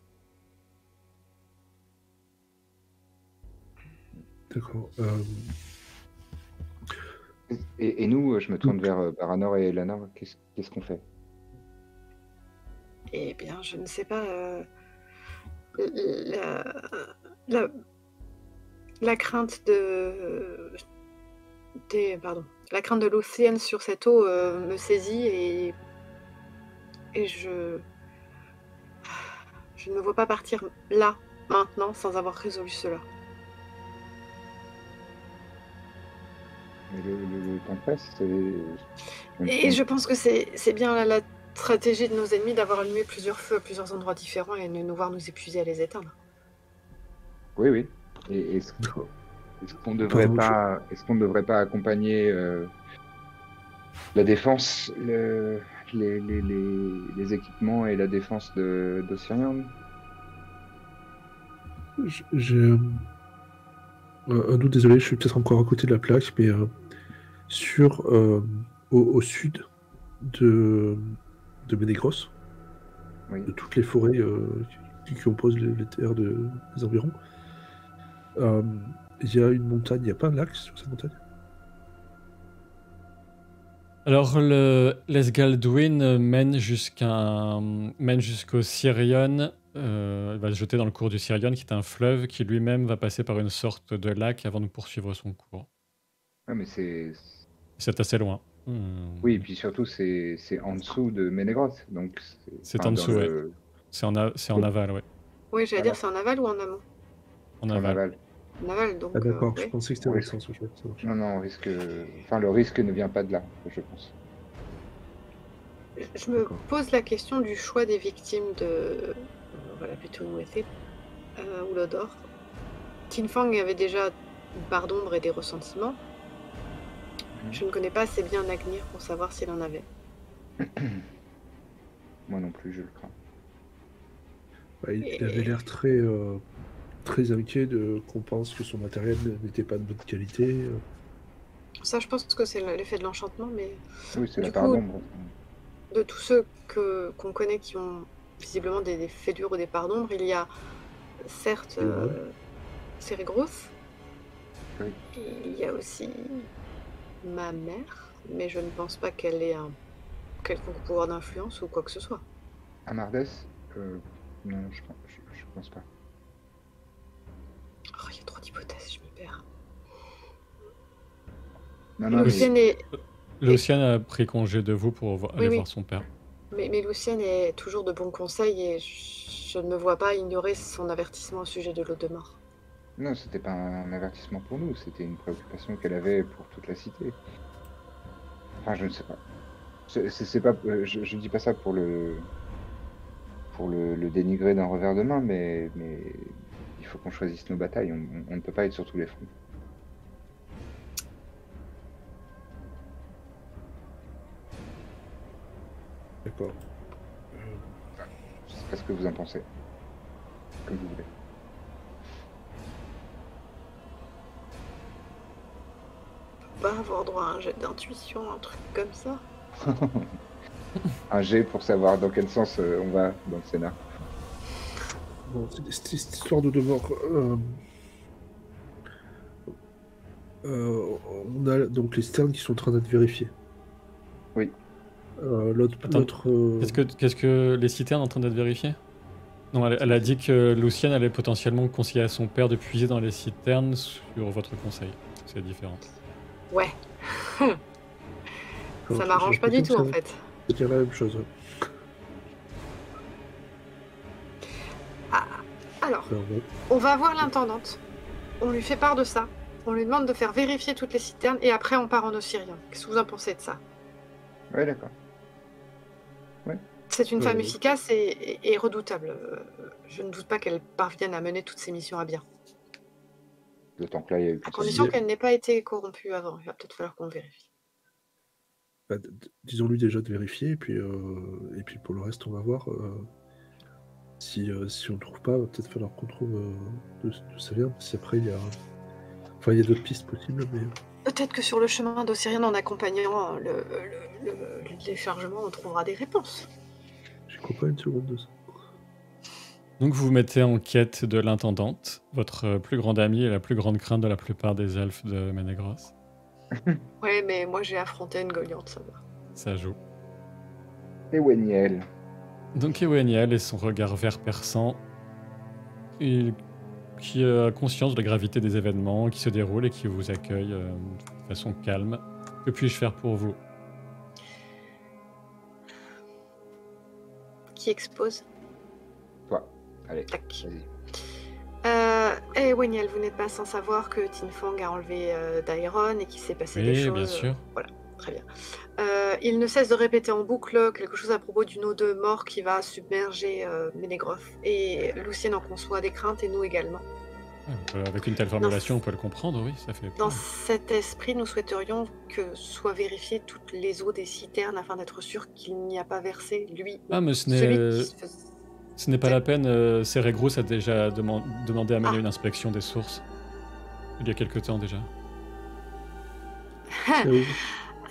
D'accord. Et nous, je me tourne vers Baranor et Elanor, qu'est-ce qu'on fait? Eh bien, je ne sais pas. La crainte la crainte de l'océan sur cette eau me saisit et je ne me vois pas partir là, maintenant, sans avoir résolu cela. Le temps passe. Et je pense que c'est bien la stratégie de nos ennemis d'avoir allumé plusieurs feux à plusieurs endroits différents et de nous voir nous épuiser à les éteindre. Oui. Et est-ce qu'on ne devrait pas accompagner la défense, les équipements et la défense d'Ossirian? J'ai un doute, désolé, je suis peut-être encore à côté de la plaque, mais au sud de Ménégros, oui. De toutes les forêts qui composent les terres des environs, il y a une montagne, il n'y a pas un lac sur cette montagne? Alors, l'Esgaldwin mène jusqu'au Sirion. Il va se jeter dans le cours du Sirion, qui est un fleuve qui lui-même va passer par une sorte de lac avant de poursuivre son cours. Ah, mais c'est assez loin. Oui, et puis surtout, c'est en dessous de Ménégros. Donc c'est en dessous, oui. C'est en aval, oui. Oui, j'allais dire, c'est en aval ou en amont? En aval. En aval, donc. Ah, d'accord, je oui. pensais que c'était dans le sens. Non, le risque ne vient pas de là, je pense. Je me pose la question du choix des victimes de plutôt ou l'Odor. Tinfang avait déjà une part d'ombre et des ressentiments. Je ne connais pas assez bien Nagnir pour savoir s'il en avait. Moi non plus, je le crains. Il avait l'air très inquiet qu'on pense que son matériel n'était pas de bonne qualité. Ça, je pense que c'est l'effet de l'enchantement, mais... Oui, c'est la part d'ombre. De tous ceux qu'on connaît qui ont visiblement des fêlures ou des parts d'ombre, il y a certes Cérégros, oui. Il y a aussi ma mère, mais je ne pense pas qu'elle ait un quelconque pouvoir d'influence ou quoi que ce soit. Amardes non, je pense pas. Oh, il y a trop d'hypothèses, je m'y perds. Lucienne a pris congé de vous pour aller voir son père. Mais Lucienne est toujours de bons conseils et je ne me vois pas ignorer son avertissement au sujet de l'eau de mort. Non, c'était pas un avertissement pour nous, c'était une préoccupation qu'elle avait pour toute la cité. Enfin, je ne sais pas. C'est pas, je dis pas ça pour le dénigrer d'un revers de main, mais il faut qu'on choisisse nos batailles. On ne peut pas être sur tous les fronts. D'accord. Je sais pas ce que vous en pensez. Comme vous voulez. Pas avoir droit à un jet d'intuition, un truc comme ça. Un jet pour savoir dans quel sens on va dans le scénar. Bon, cette histoire de devoir. On a donc les sternes qui sont en train d'être vérifiés. Oui. L'autre. Qu'est-ce que les citernes sont en train d'être vérifiées? Non, elle a dit que Lucienne allait potentiellement conseiller à son père de puiser dans les citernes sur votre conseil. C'est différent. Ouais. Ça m'arrange pas du tout, en fait. Je dirais la même chose. Ah, alors, on va voir l'intendante. On lui fait part de ça. On lui demande de faire vérifier toutes les citernes et après on part en Ossirien. Qu'est-ce que vous en pensez de ça? Ouais, d'accord. Ouais. C'est une femme efficace et redoutable. Je ne doute pas qu'elle parvienne à mener toutes ses missions à bien. D'autant que là, il y a eu... À condition qu'elle n'ait pas été corrompue avant. Il va peut-être falloir qu'on vérifie. Bah, disons-lui déjà de vérifier, et puis pour le reste, on va voir. Si on ne trouve pas, il va peut-être falloir qu'on trouve d'où ça vient. Si après, il y a d'autres pistes possibles, mais... Peut-être que sur le chemin d'Ossirien, en accompagnant le déchargement, on trouvera des réponses. J'y crois pas une seconde de ça. Donc vous vous mettez en quête de l'intendante, votre plus grande amie et la plus grande crainte de la plupart des elfes de Ménégros. Ouais, mais moi j'ai affronté une Goliath, ça va. Ça joue. Et Weniel. Donc Eweniel et son regard vert perçant, qui a conscience de la gravité des événements qui se déroulent et qui vous accueille de façon calme. Que puis-je faire pour vous? Qui expose? Toi. Allez, Tac. vas-y. Weniel, vous n'êtes pas sans savoir que Tinfang a enlevé Dairon et qu'il s'est passé des Oui, choses. bien sûr. Voilà, très bien. Il ne cesse de répéter en boucle quelque chose à propos d'une eau de mort qui va submerger Ménégroth. Et Lucienne en conçoit des craintes et nous également. Avec une telle formulation, on peut le comprendre, oui, ça fait Dans peur. cet esprit, nous souhaiterions que soient vérifiées toutes les eaux des citernes afin d'être sûr qu'il n'y a pas versé, lui, Ah, mais ce n'est pas la peine. Cérégros a déjà demandé à mener une inspection des sources. Il y a quelque temps déjà.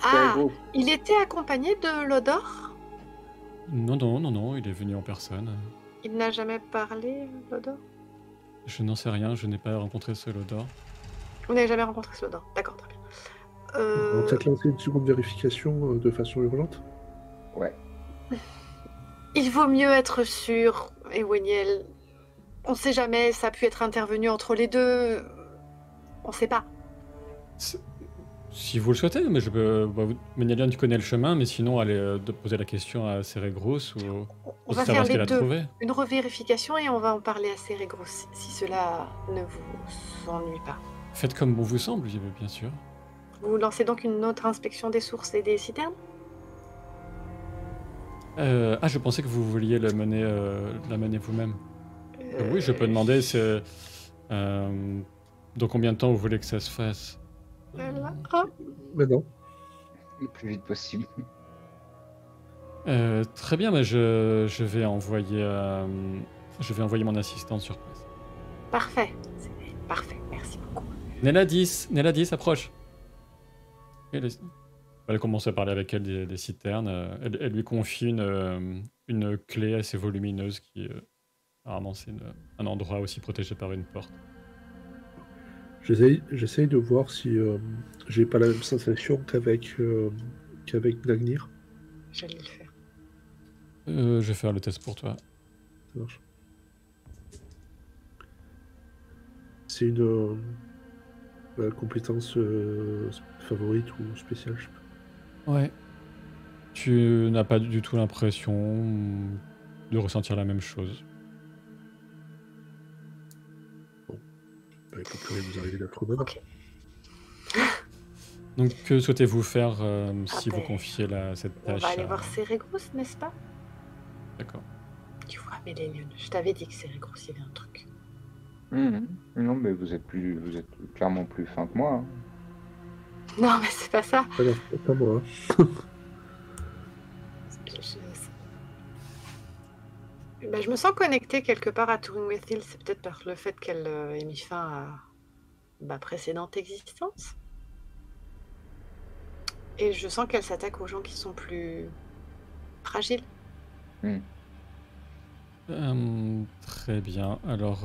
Ah, il était accompagné de Lodor? Non, il est venu en personne. Il n'a jamais parlé, Lodor? Je n'en sais rien, je n'ai pas rencontré ce Lodor. Vous n'avez jamais rencontré ce Lodor? D'accord, très bien. On va peut-être lancer une seconde vérification de façon urgente. Ouais. Il vaut mieux être sûr, Eweniel. On ne sait jamais, ça a pu être intervenu entre les deux. On ne sait pas. Si vous le souhaitez, mais je peux. Ménéliane, tu connais le chemin, mais sinon, allez poser la question à Cérégros ou On va savoir faire ce qu'elle les a deux. trouvé. Une revérification et on va en parler à Cérégros si cela ne vous ennuie pas. Faites comme bon vous semble, bien sûr. Vous lancez donc une autre inspection des sources et des citernes? Je pensais que vous vouliez la mener vous-même. Oui, je peux demander dans combien de temps vous voulez que ça se fasse. Mais non. Le plus vite possible. Très bien, mais je vais envoyer mon assistante sur place. Parfait, parfait, merci beaucoup. Néladis, approche. Elle commence à parler avec elle des citernes. Elle lui confie une clé assez volumineuse qui, apparemment, c'est un endroit aussi protégé par une porte. J'essaye de voir si j'ai pas la même sensation qu'avec Nagnir. J'allais le faire. Je vais faire le test pour toi. Ça marche. C'est une compétence favorite ou spéciale, je sais pas. Ouais. Tu n'as pas du tout l'impression de ressentir la même chose. Bon. Il peut plus rien vous arriver d'affreux maintenant. Ok. Donc, que souhaitez-vous faire si vous ben, confiez cette On tâche va aller à... voir Cérégros, n'est-ce pas? D'accord. Tu vois, Mélélion, je t'avais dit que Cérégros, il y avait un truc. Non, mais vous êtes clairement plus fin que moi. Hein. Non, mais c'est pas ça. Alors, pas moi. Je me sens connectée quelque part à Turing With Hill. C'est peut-être par le fait qu'elle ait mis fin à ma précédente existence. Et je sens qu'elle s'attaque aux gens qui sont plus fragiles. Très bien. Alors,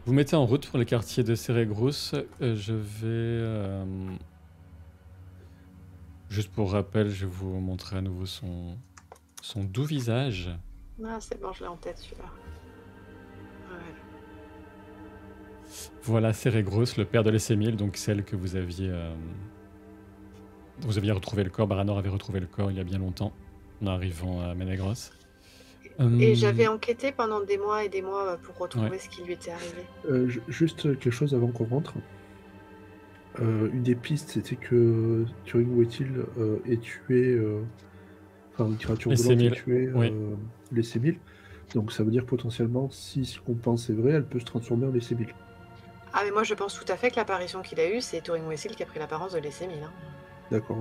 vous mettez en route pour les quartiers de Cérégros. Je vais... juste pour rappel, je vais vous montrer à nouveau son doux visage. Ah, c'est bon, je l'ai en tête, celui-là. Ouais. Voilà Cérégros, le père de l'Essémile, donc celle que vous aviez retrouvé le corps. Baranor avait retrouvé le corps il y a bien longtemps, en arrivant à Ménégros. Et j'avais enquêté pendant des mois et des mois pour retrouver ce qui lui était arrivé. Juste quelque chose avant qu'on rentre. Une des pistes, c'était que Turing With Hill ait tué... Enfin, une créature volante ait tué les Sémiles. Donc ça veut dire potentiellement, si ce qu'on pense est vrai, elle peut se transformer en Lessémile. Ah, mais moi je pense tout à fait que l'apparition qu'il a eue, c'est Turing With Hill qui a pris l'apparence de l'Essémile. Hein. D'accord.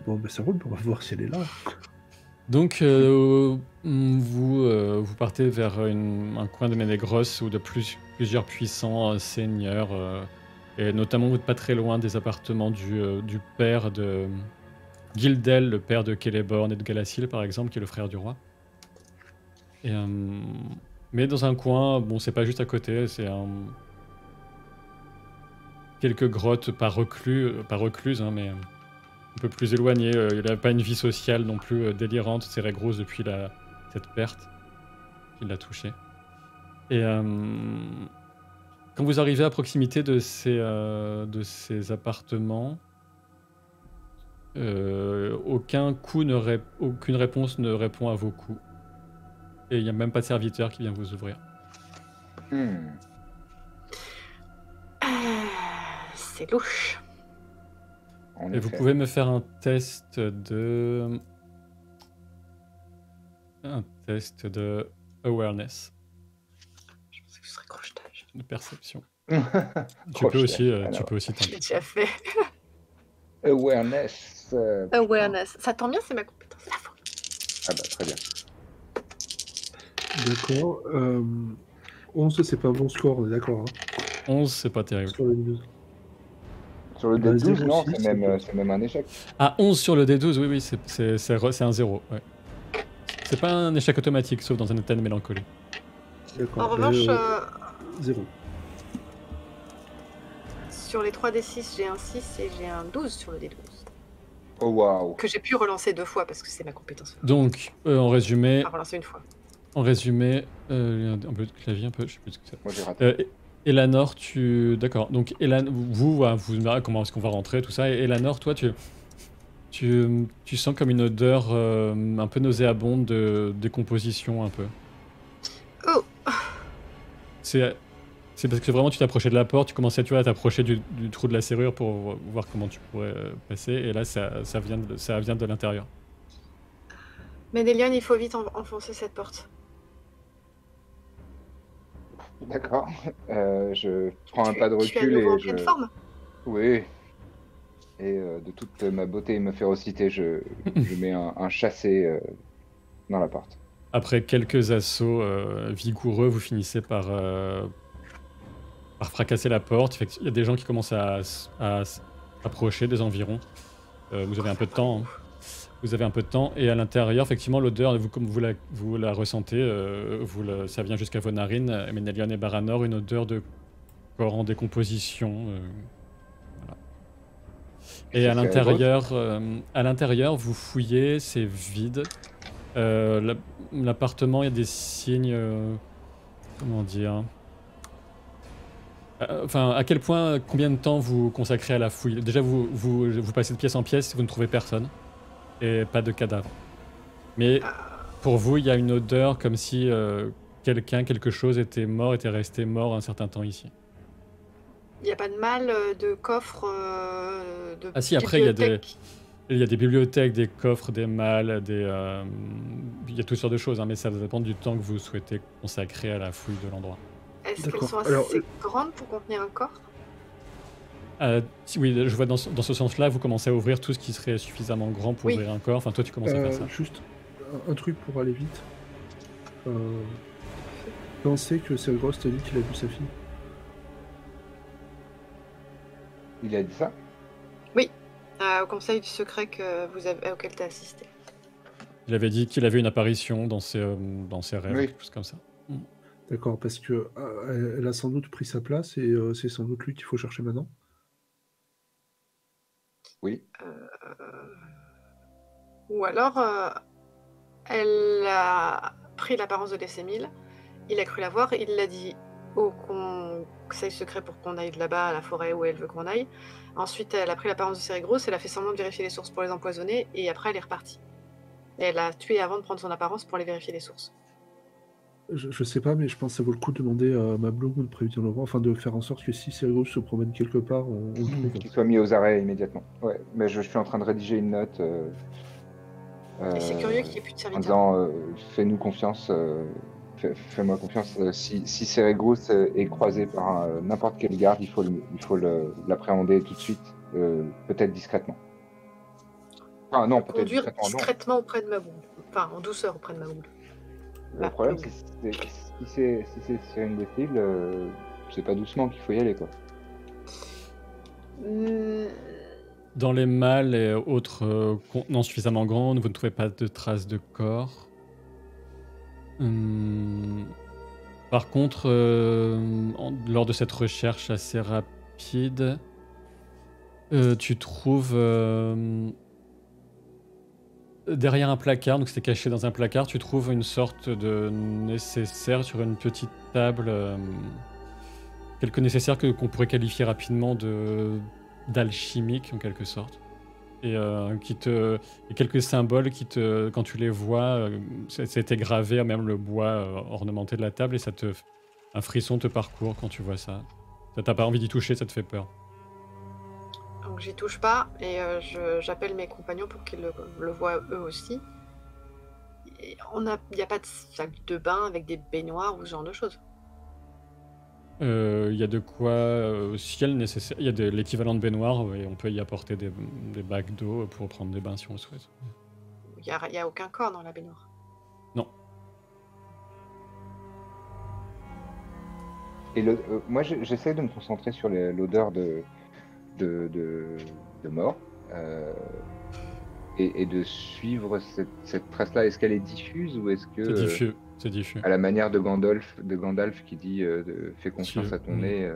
Bon, ben ça roule, on va voir si elle est là. Donc, vous partez vers un coin de Ménégros où de plusieurs puissants seigneurs, et notamment vous n'êtes pas très loin des appartements du père de Gildel, le père de Celeborn et de Galassil, par exemple, qui est le frère du roi. Et, mais dans un coin, bon, c'est pas juste à côté, c'est quelques grottes pas recluses, hein, mais un peu plus éloignées. Il n'a pas une vie sociale non plus délirante, Cérégros, depuis cette perte qui l'a touché. Et quand vous arrivez à proximité de ces appartements, aucune réponse ne répond à vos coups. Et il n'y a même pas de serviteur qui vient vous ouvrir. C'est louche. Et vous pouvez me faire un test de awareness. Je pensais que ce serait crochetage. De perception. Tu peux aussi Je l'ai déjà fait. Awareness. Awareness. Ça tombe bien, c'est ma compétence. La fois. Ah bah très bien. D'accord. 11, c'est pas un bon score, on est d'accord. Hein. 11, c'est pas terrible. Sur le D12. Sur le D12, non, c'est même un échec. Ah, 11 sur le D12, oui, c'est un 0. Ouais. C'est pas un échec automatique, sauf dans un état de mélancolie. D'accord. En revanche, 0. Sur les 3D6, j'ai un 6 et j'ai un 12 sur le D12. Oh waouh. Que j'ai pu relancer 2 fois parce que c'est ma compétence. Donc, en résumé... relancer une fois. En résumé, un peu de clavier, un peu, je sais plus ce que c'est. Moi j'ai raté. Elanor, D'accord, donc vous verrez comment est-ce qu'on va rentrer, tout ça. Et Elanor, toi, tu sens comme une odeur un peu nauséabonde de décomposition, un peu. Oh. C'est parce que vraiment tu t'approchais de la porte, tu commençais à t'approcher du trou de la serrure pour voir comment tu pourrais passer, et là ça vient de l'intérieur. Ménélion, il faut vite enfoncer cette porte. D'accord. Je prends un pas de recul tu es à nouveau et en pleine forme. Oui. Et de toute ma beauté et ma férocité, je mets un chassé dans la porte. Après quelques assauts vigoureux, vous finissez par fracasser la porte. Il y a des gens qui commencent à approcher des environs. Vous avez un peu de temps. Hein. Vous avez un peu de temps. Et à l'intérieur, effectivement, l'odeur, comme vous la ressentez, ça vient jusqu'à vos narines, Ménélion et Baranor, une odeur de corps en décomposition. Voilà. Et à l'intérieur, vous fouillez, c'est vide. L'appartement, il y a des signes... comment dire Enfin, à quel point, combien de temps vous consacrez à la fouille? Déjà, vous passez de pièce en pièce, vous ne trouvez personne. Et pas de cadavre. Mais pour vous, il y a une odeur comme si quelqu'un, quelque chose était mort, était resté mort un certain temps ici. Il n'y a pas de mal de coffre, de Ah si, après il y a bibliothèque. il y a des bibliothèques, des coffres, des malles, il y a toutes sortes de choses, hein, mais ça va dépendre du temps que vous souhaitez consacrer à la fouille de l'endroit. Est-ce qu'elles D'accord. sont Alors, assez grandes pour contenir un corps? Oui, je vois dans ce sens-là, vous commencez à ouvrir tout ce qui serait suffisamment grand pour Oui. ouvrir un corps. Enfin, toi, tu commences à faire ça. Juste un truc pour aller vite. Pensez que Sergros t'a dit qu'il a vu sa fille. Il a dit ça? Au conseil du secret auquel tu as assisté. Il avait dit qu'il avait une apparition dans ses rêves, Oui. quelque chose comme ça. D'accord, parce que elle a sans doute pris sa place et c'est sans doute lui qu'il faut chercher maintenant. Oui. Ou alors, elle a pris l'apparence de Lessémile, il a cru la voir, il l'a dit au conseil secret pour qu'on aille là-bas à la forêt où elle veut qu'on aille. Ensuite, elle a pris l'apparence de Cérégros, elle a fait semblant de vérifier les sources pour les empoisonner, et après elle est repartie. Et elle a tué avant de prendre son apparence pour aller vérifier les sources. Je sais pas, mais je pense que ça vaut le coup de demander à Mablou de prévenir le roi, enfin de faire en sorte que si Sergros se promène quelque part, on le trouve. Qu'il soit mis aux arrêts immédiatement. Ouais, mais je suis en train de rédiger une note Et c'est curieux qu'il n'y ait plus de en serviteurs. disant fais-nous confiance, fais-moi confiance. Si Cérégros est croisé par n'importe quel garde, il faut l'appréhender tout de suite, peut-être discrètement. Enfin non, peut-être Conduire discrètement. Non. discrètement auprès de Maboul. Enfin, en douceur auprès de Maboul. Le problème, c'est si c'est sur une défile, c'est pas doucement qu'il faut y aller, quoi. Dans les malles et autres contenants suffisamment grands, vous ne trouvez pas de traces de corps. Par contre, lors de cette recherche assez rapide, tu trouves derrière un placard, donc c'était caché dans un placard, tu trouves une sorte de nécessaire sur une petite table, quelques nécessaires qu'on pourrait qualifier rapidement d'alchimique en quelque sorte. Et quelques symboles qui quand tu les vois, c'était gravé, même le bois ornementé de la table, et un frisson te parcourt quand tu vois ça. Ça t'as pas envie d'y toucher, ça te fait peur. Donc j'y touche pas, et j'appelle mes compagnons pour qu'ils le voient eux aussi. Il n'y a pas de sac de bain avec des baignoires ou ce genre de choses. Il y a de quoi ciel nécessaire. Il y a l'équivalent de baignoire, et on peut y apporter des bacs d'eau pour prendre des bains si on le souhaite. Il y a aucun corps dans la baignoire. Non. Et moi, j'essaie de me concentrer sur l'odeur de mort et de suivre cette trace-là. Est-ce qu'elle est diffuse ou est-ce que c'est diffus. À la manière de Gandalf qui dit fais confiance à ton nez.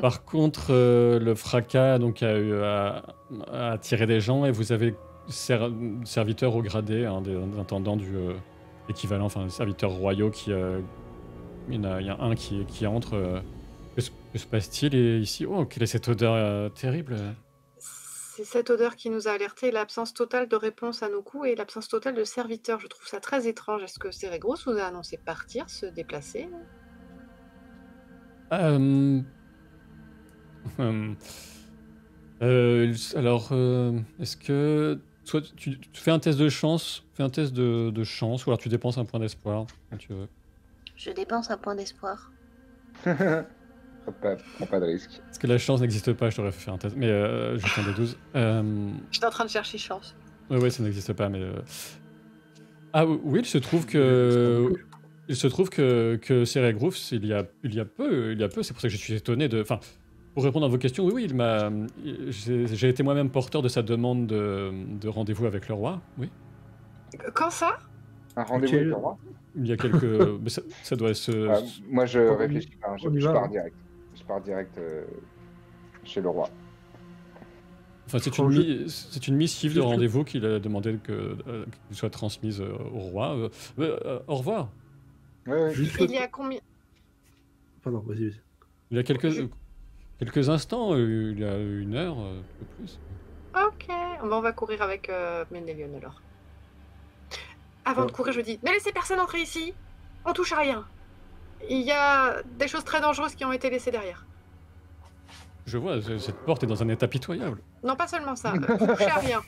Par contre, le fracas donc a attiré des gens, et vous avez serviteurs au gradé, des intendants du équivalent, enfin serviteurs royaux il y a un qui entre. Que se passe-t-il ici? Oh, quelle est cette odeur terrible! C'est cette odeur qui nous a alertés, l'absence totale de réponse à nos coups et l'absence totale de serviteurs. Je trouve ça très étrange. Est-ce que Cérégros vous a annoncé partir, se déplacer? Alors, est-ce que soit tu fais un test de chance, de chance, ou alors tu dépenses un point d'espoir, quand tu veux. Je dépense un point d'espoir. Prends pas de risque. Parce que la chance n'existe pas, je t'aurais fait un test, mais juste un des 12. J'étais en train de chercher chance. Ouais, ça n'existe pas, mais... Ah oui, il se trouve que Cérégros, il y a peu, c'est pour ça que je suis étonné de... Enfin, pour répondre à vos questions, oui, j'ai été moi-même porteur de sa demande de rendez-vous avec le roi, oui. Quand ça? Un rendez-vous avec le roi? Il y a quelques... mais ça doit se... moi, je réfléchis pas, je pars direct. Je pars direct chez le roi. Enfin, c'est une missive de rendez-vous qu'il a demandé qu'il soit transmise au roi. Au revoir. Ouais. Il y a combien? Pardon, vas-y. Il y a quelques instants, il y a une heure, un peu plus. Ok, on va courir avec Mendelion alors. Avant de courir, je dis, ne laissez personne entrer ici, on touche à rien. Il y a des choses très dangereuses qui ont été laissées derrière. Je vois, cette porte est dans un état pitoyable. Non, pas seulement ça. Vous touchez à rien.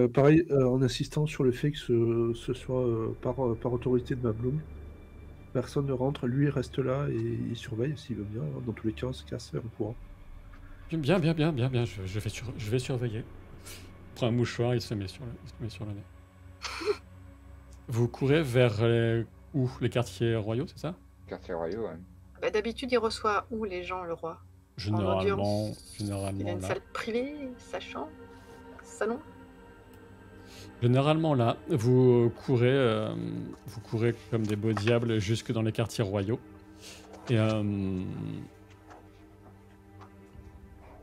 Pareil, en insistant sur le fait que ce soit par autorité de Mabloum, personne ne rentre, lui il reste là et il surveille s'il veut bien. Dans tous les cas, on se casse en courant. Bien, je vais surveiller. Il prend un mouchoir, il se met sur le nez. Vous courez vers où? Les quartiers royaux, c'est ça? Quartier royaux, ouais. Bah, d'habitude, il reçoit où les gens, le roi? Généralement Il a une là. salle privée, sa chambre, un salon? Généralement là, vous courez comme des beaux diables jusque dans les quartiers royaux. Et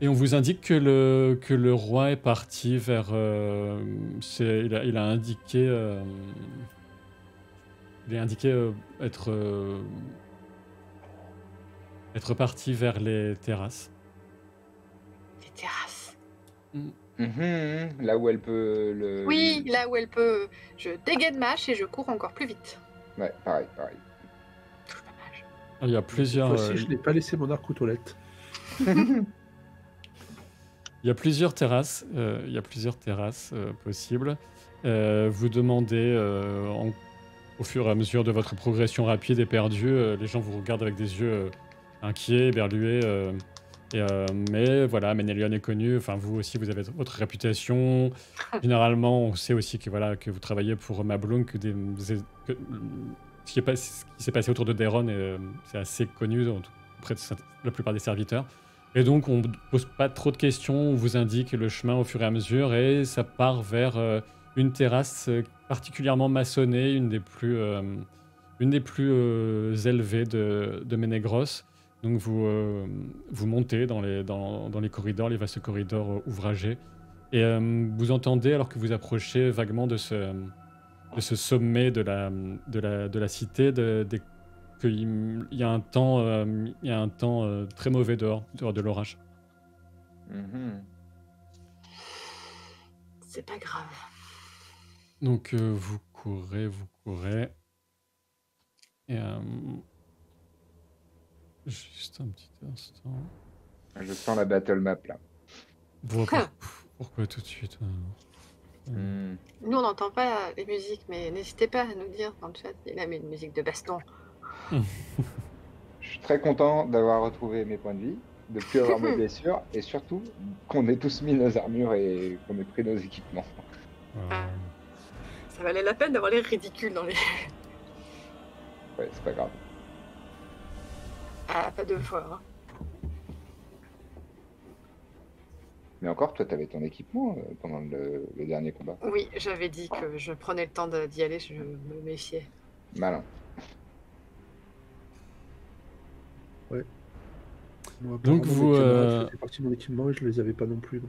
on vous indique que le roi est parti vers... il a indiqué... être parti vers les terrasses. Les terrasses. Là où elle peut... Oui, là où elle peut... Je dégaine Mâche et je cours encore plus vite. Ouais, pareil. Touche pas Mâche. Il y a plusieurs... Cette fois-ci, je n'ai pas laissé mon arc aux toilettes. Il y a plusieurs terrasses, possibles. Vous demandez, au fur et à mesure de votre progression rapide et perdue, les gens vous regardent avec des yeux inquiets, éberlués. Mais voilà, Ménélion est connu. Enfin, vous aussi, vous avez votre réputation. Généralement, on sait aussi que vous travaillez pour Mabloum, ce qui s'est passé autour de Daeron, c'est assez connu auprès de la plupart des serviteurs. Et donc, on ne pose pas trop de questions, on vous indique le chemin au fur et à mesure, et ça part vers une terrasse particulièrement maçonnée, une des plus élevées de Ménégros. Donc, vous montez dans les corridors, les vastes corridors ouvragés, et vous entendez, alors que vous approchez vaguement de ce sommet de la cité, qu'il y a un temps, très mauvais dehors de l'orage. C'est pas grave. Donc vous courez. Et juste un petit instant. Je sens la battle map là. Pourquoi tout de suite Nous, on n'entend pas les musiques, mais n'hésitez pas à nous dire dans le chat. Il a mis une musique de baston. Je suis très content d'avoir retrouvé mes points de vie, de ne plus avoir mes blessures, et surtout qu'on ait tous mis nos armures et qu'on ait pris nos équipements. Ça valait la peine d'avoir l'air ridicule dans les... Ouais, c'est pas grave. Ah, pas deux fois. Hein. Mais encore, toi, t'avais ton équipement pendant le dernier combat. Oui, j'avais dit que je prenais le temps d'y aller, je me méfiais. Malin. Ouais. Moi, donc vous... Ça fait partie de mon équipement et je les avais pas non plus.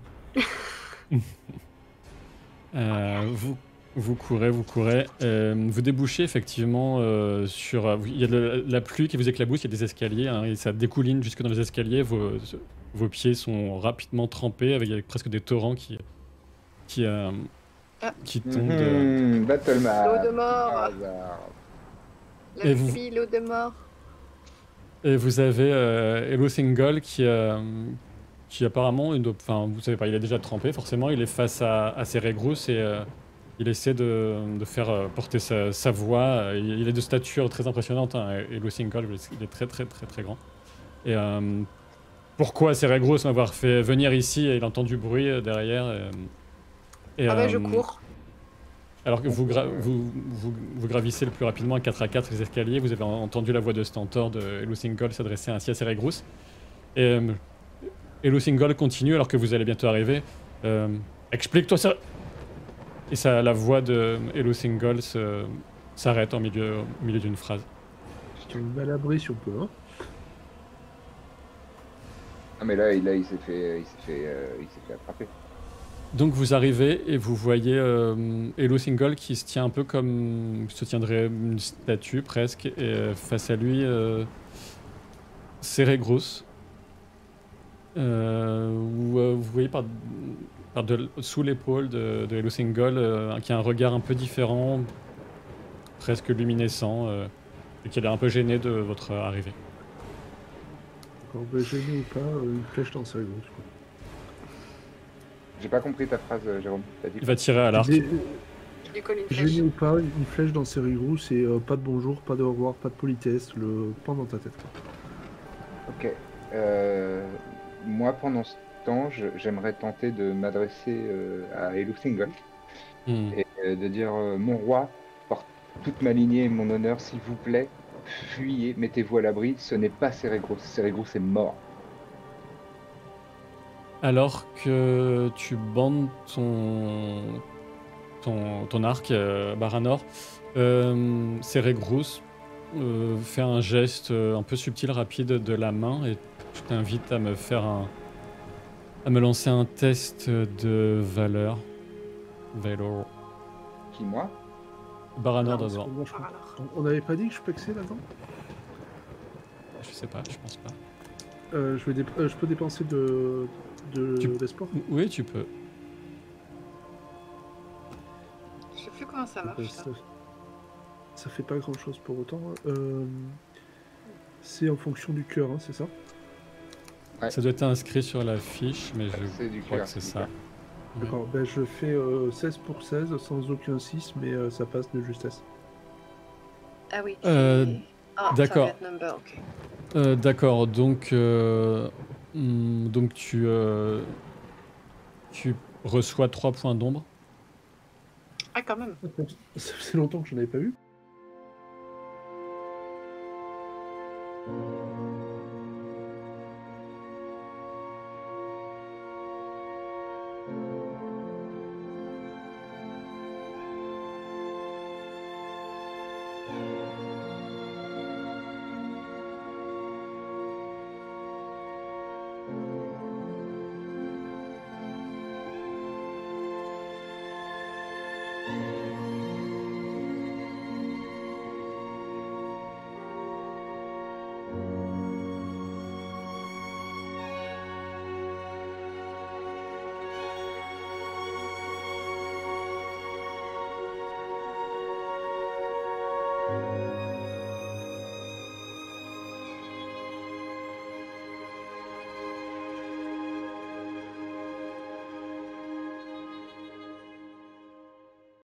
Vous courez. Vous débouchez effectivement sur... Il y a la pluie qui vous éclabousse, il y a des escaliers, hein, et ça découline jusque dans les escaliers. Vos pieds sont rapidement trempés avec presque des torrents qui tombent. Battle map. L'eau de mort. La pluie, l'eau de mort. Et vous avez Elo Single qui apparemment, vous savez pas, il est déjà trempé forcément, il est face à Ceregrous et il essaie de faire porter sa voix. Il est de stature très impressionnante, hein, Elo Single, il est très grand. Et pourquoi Ceregrous m'avoir fait venir ici, et il entend du bruit derrière. Je cours. Alors que vous gravissez le plus rapidement à 4 à 4 les escaliers, vous avez entendu la voix de Stentor de Elo Single s'adresser ainsi à Ceregrous. Et Elo Single continue alors que vous allez bientôt arriver. Explique-toi ça. Et la voix de Elo Single s'arrête au milieu d'une phrase. C'est une malabrie si on peut, hein. Ah mais là il s'est fait attraper. Donc vous arrivez et vous voyez Elo Single qui se tient un peu comme se tiendrait une statue presque, et face à lui Ceregrous. Vous voyez sous l'épaule de Elo Single qui a un regard un peu différent, presque luminescent, et qu'elle est un peu gênée de votre arrivée. D'accord, ben, gêné ou pas, une flèche dans le cerveau. J'ai pas compris ta phrase, Jérôme. T'as dit Il va tirer à l'arc. Je lui colle une flèche. Gêné ou pas, une flèche dans le cerveau, c'est pas de bonjour, pas de au revoir, pas de politesse, le point dans ta tête. Quoi. Ok. Moi, pendant ce temps, j'aimerais tenter de m'adresser à Elufingol et de dire mon roi, par toute ma lignée et mon honneur, s'il vous plaît, fuyez, mettez-vous à l'abri. Ce n'est pas Cérégros. Cérégros est mort. Alors que tu bandes ton arc, Baranor, Cérégrous fait un geste un peu subtil, rapide de la main et je t'invite à me lancer un test de valeur. Valor. Qui, moi? Baranor Parce que d'abord. moi, on n'avait pas dit que je pexais là-dedans? Je sais pas, je pense pas. Je peux dépenser d'espoir? Oui, tu peux. Je sais plus comment ça marche. Ça fait pas grand-chose pour autant. C'est en fonction du cœur, hein, c'est ça? Ouais. Ça doit être inscrit sur la fiche, mais je crois que c'est ça. D'accord, ben je fais 16 pour 16 sans aucun 6, mais ça passe de justesse. Ah oui. D'accord. Number, ok. D'accord, donc tu reçois 3 points d'ombre. Ah, quand même. Ça faisait longtemps que je n'en avais pas eu.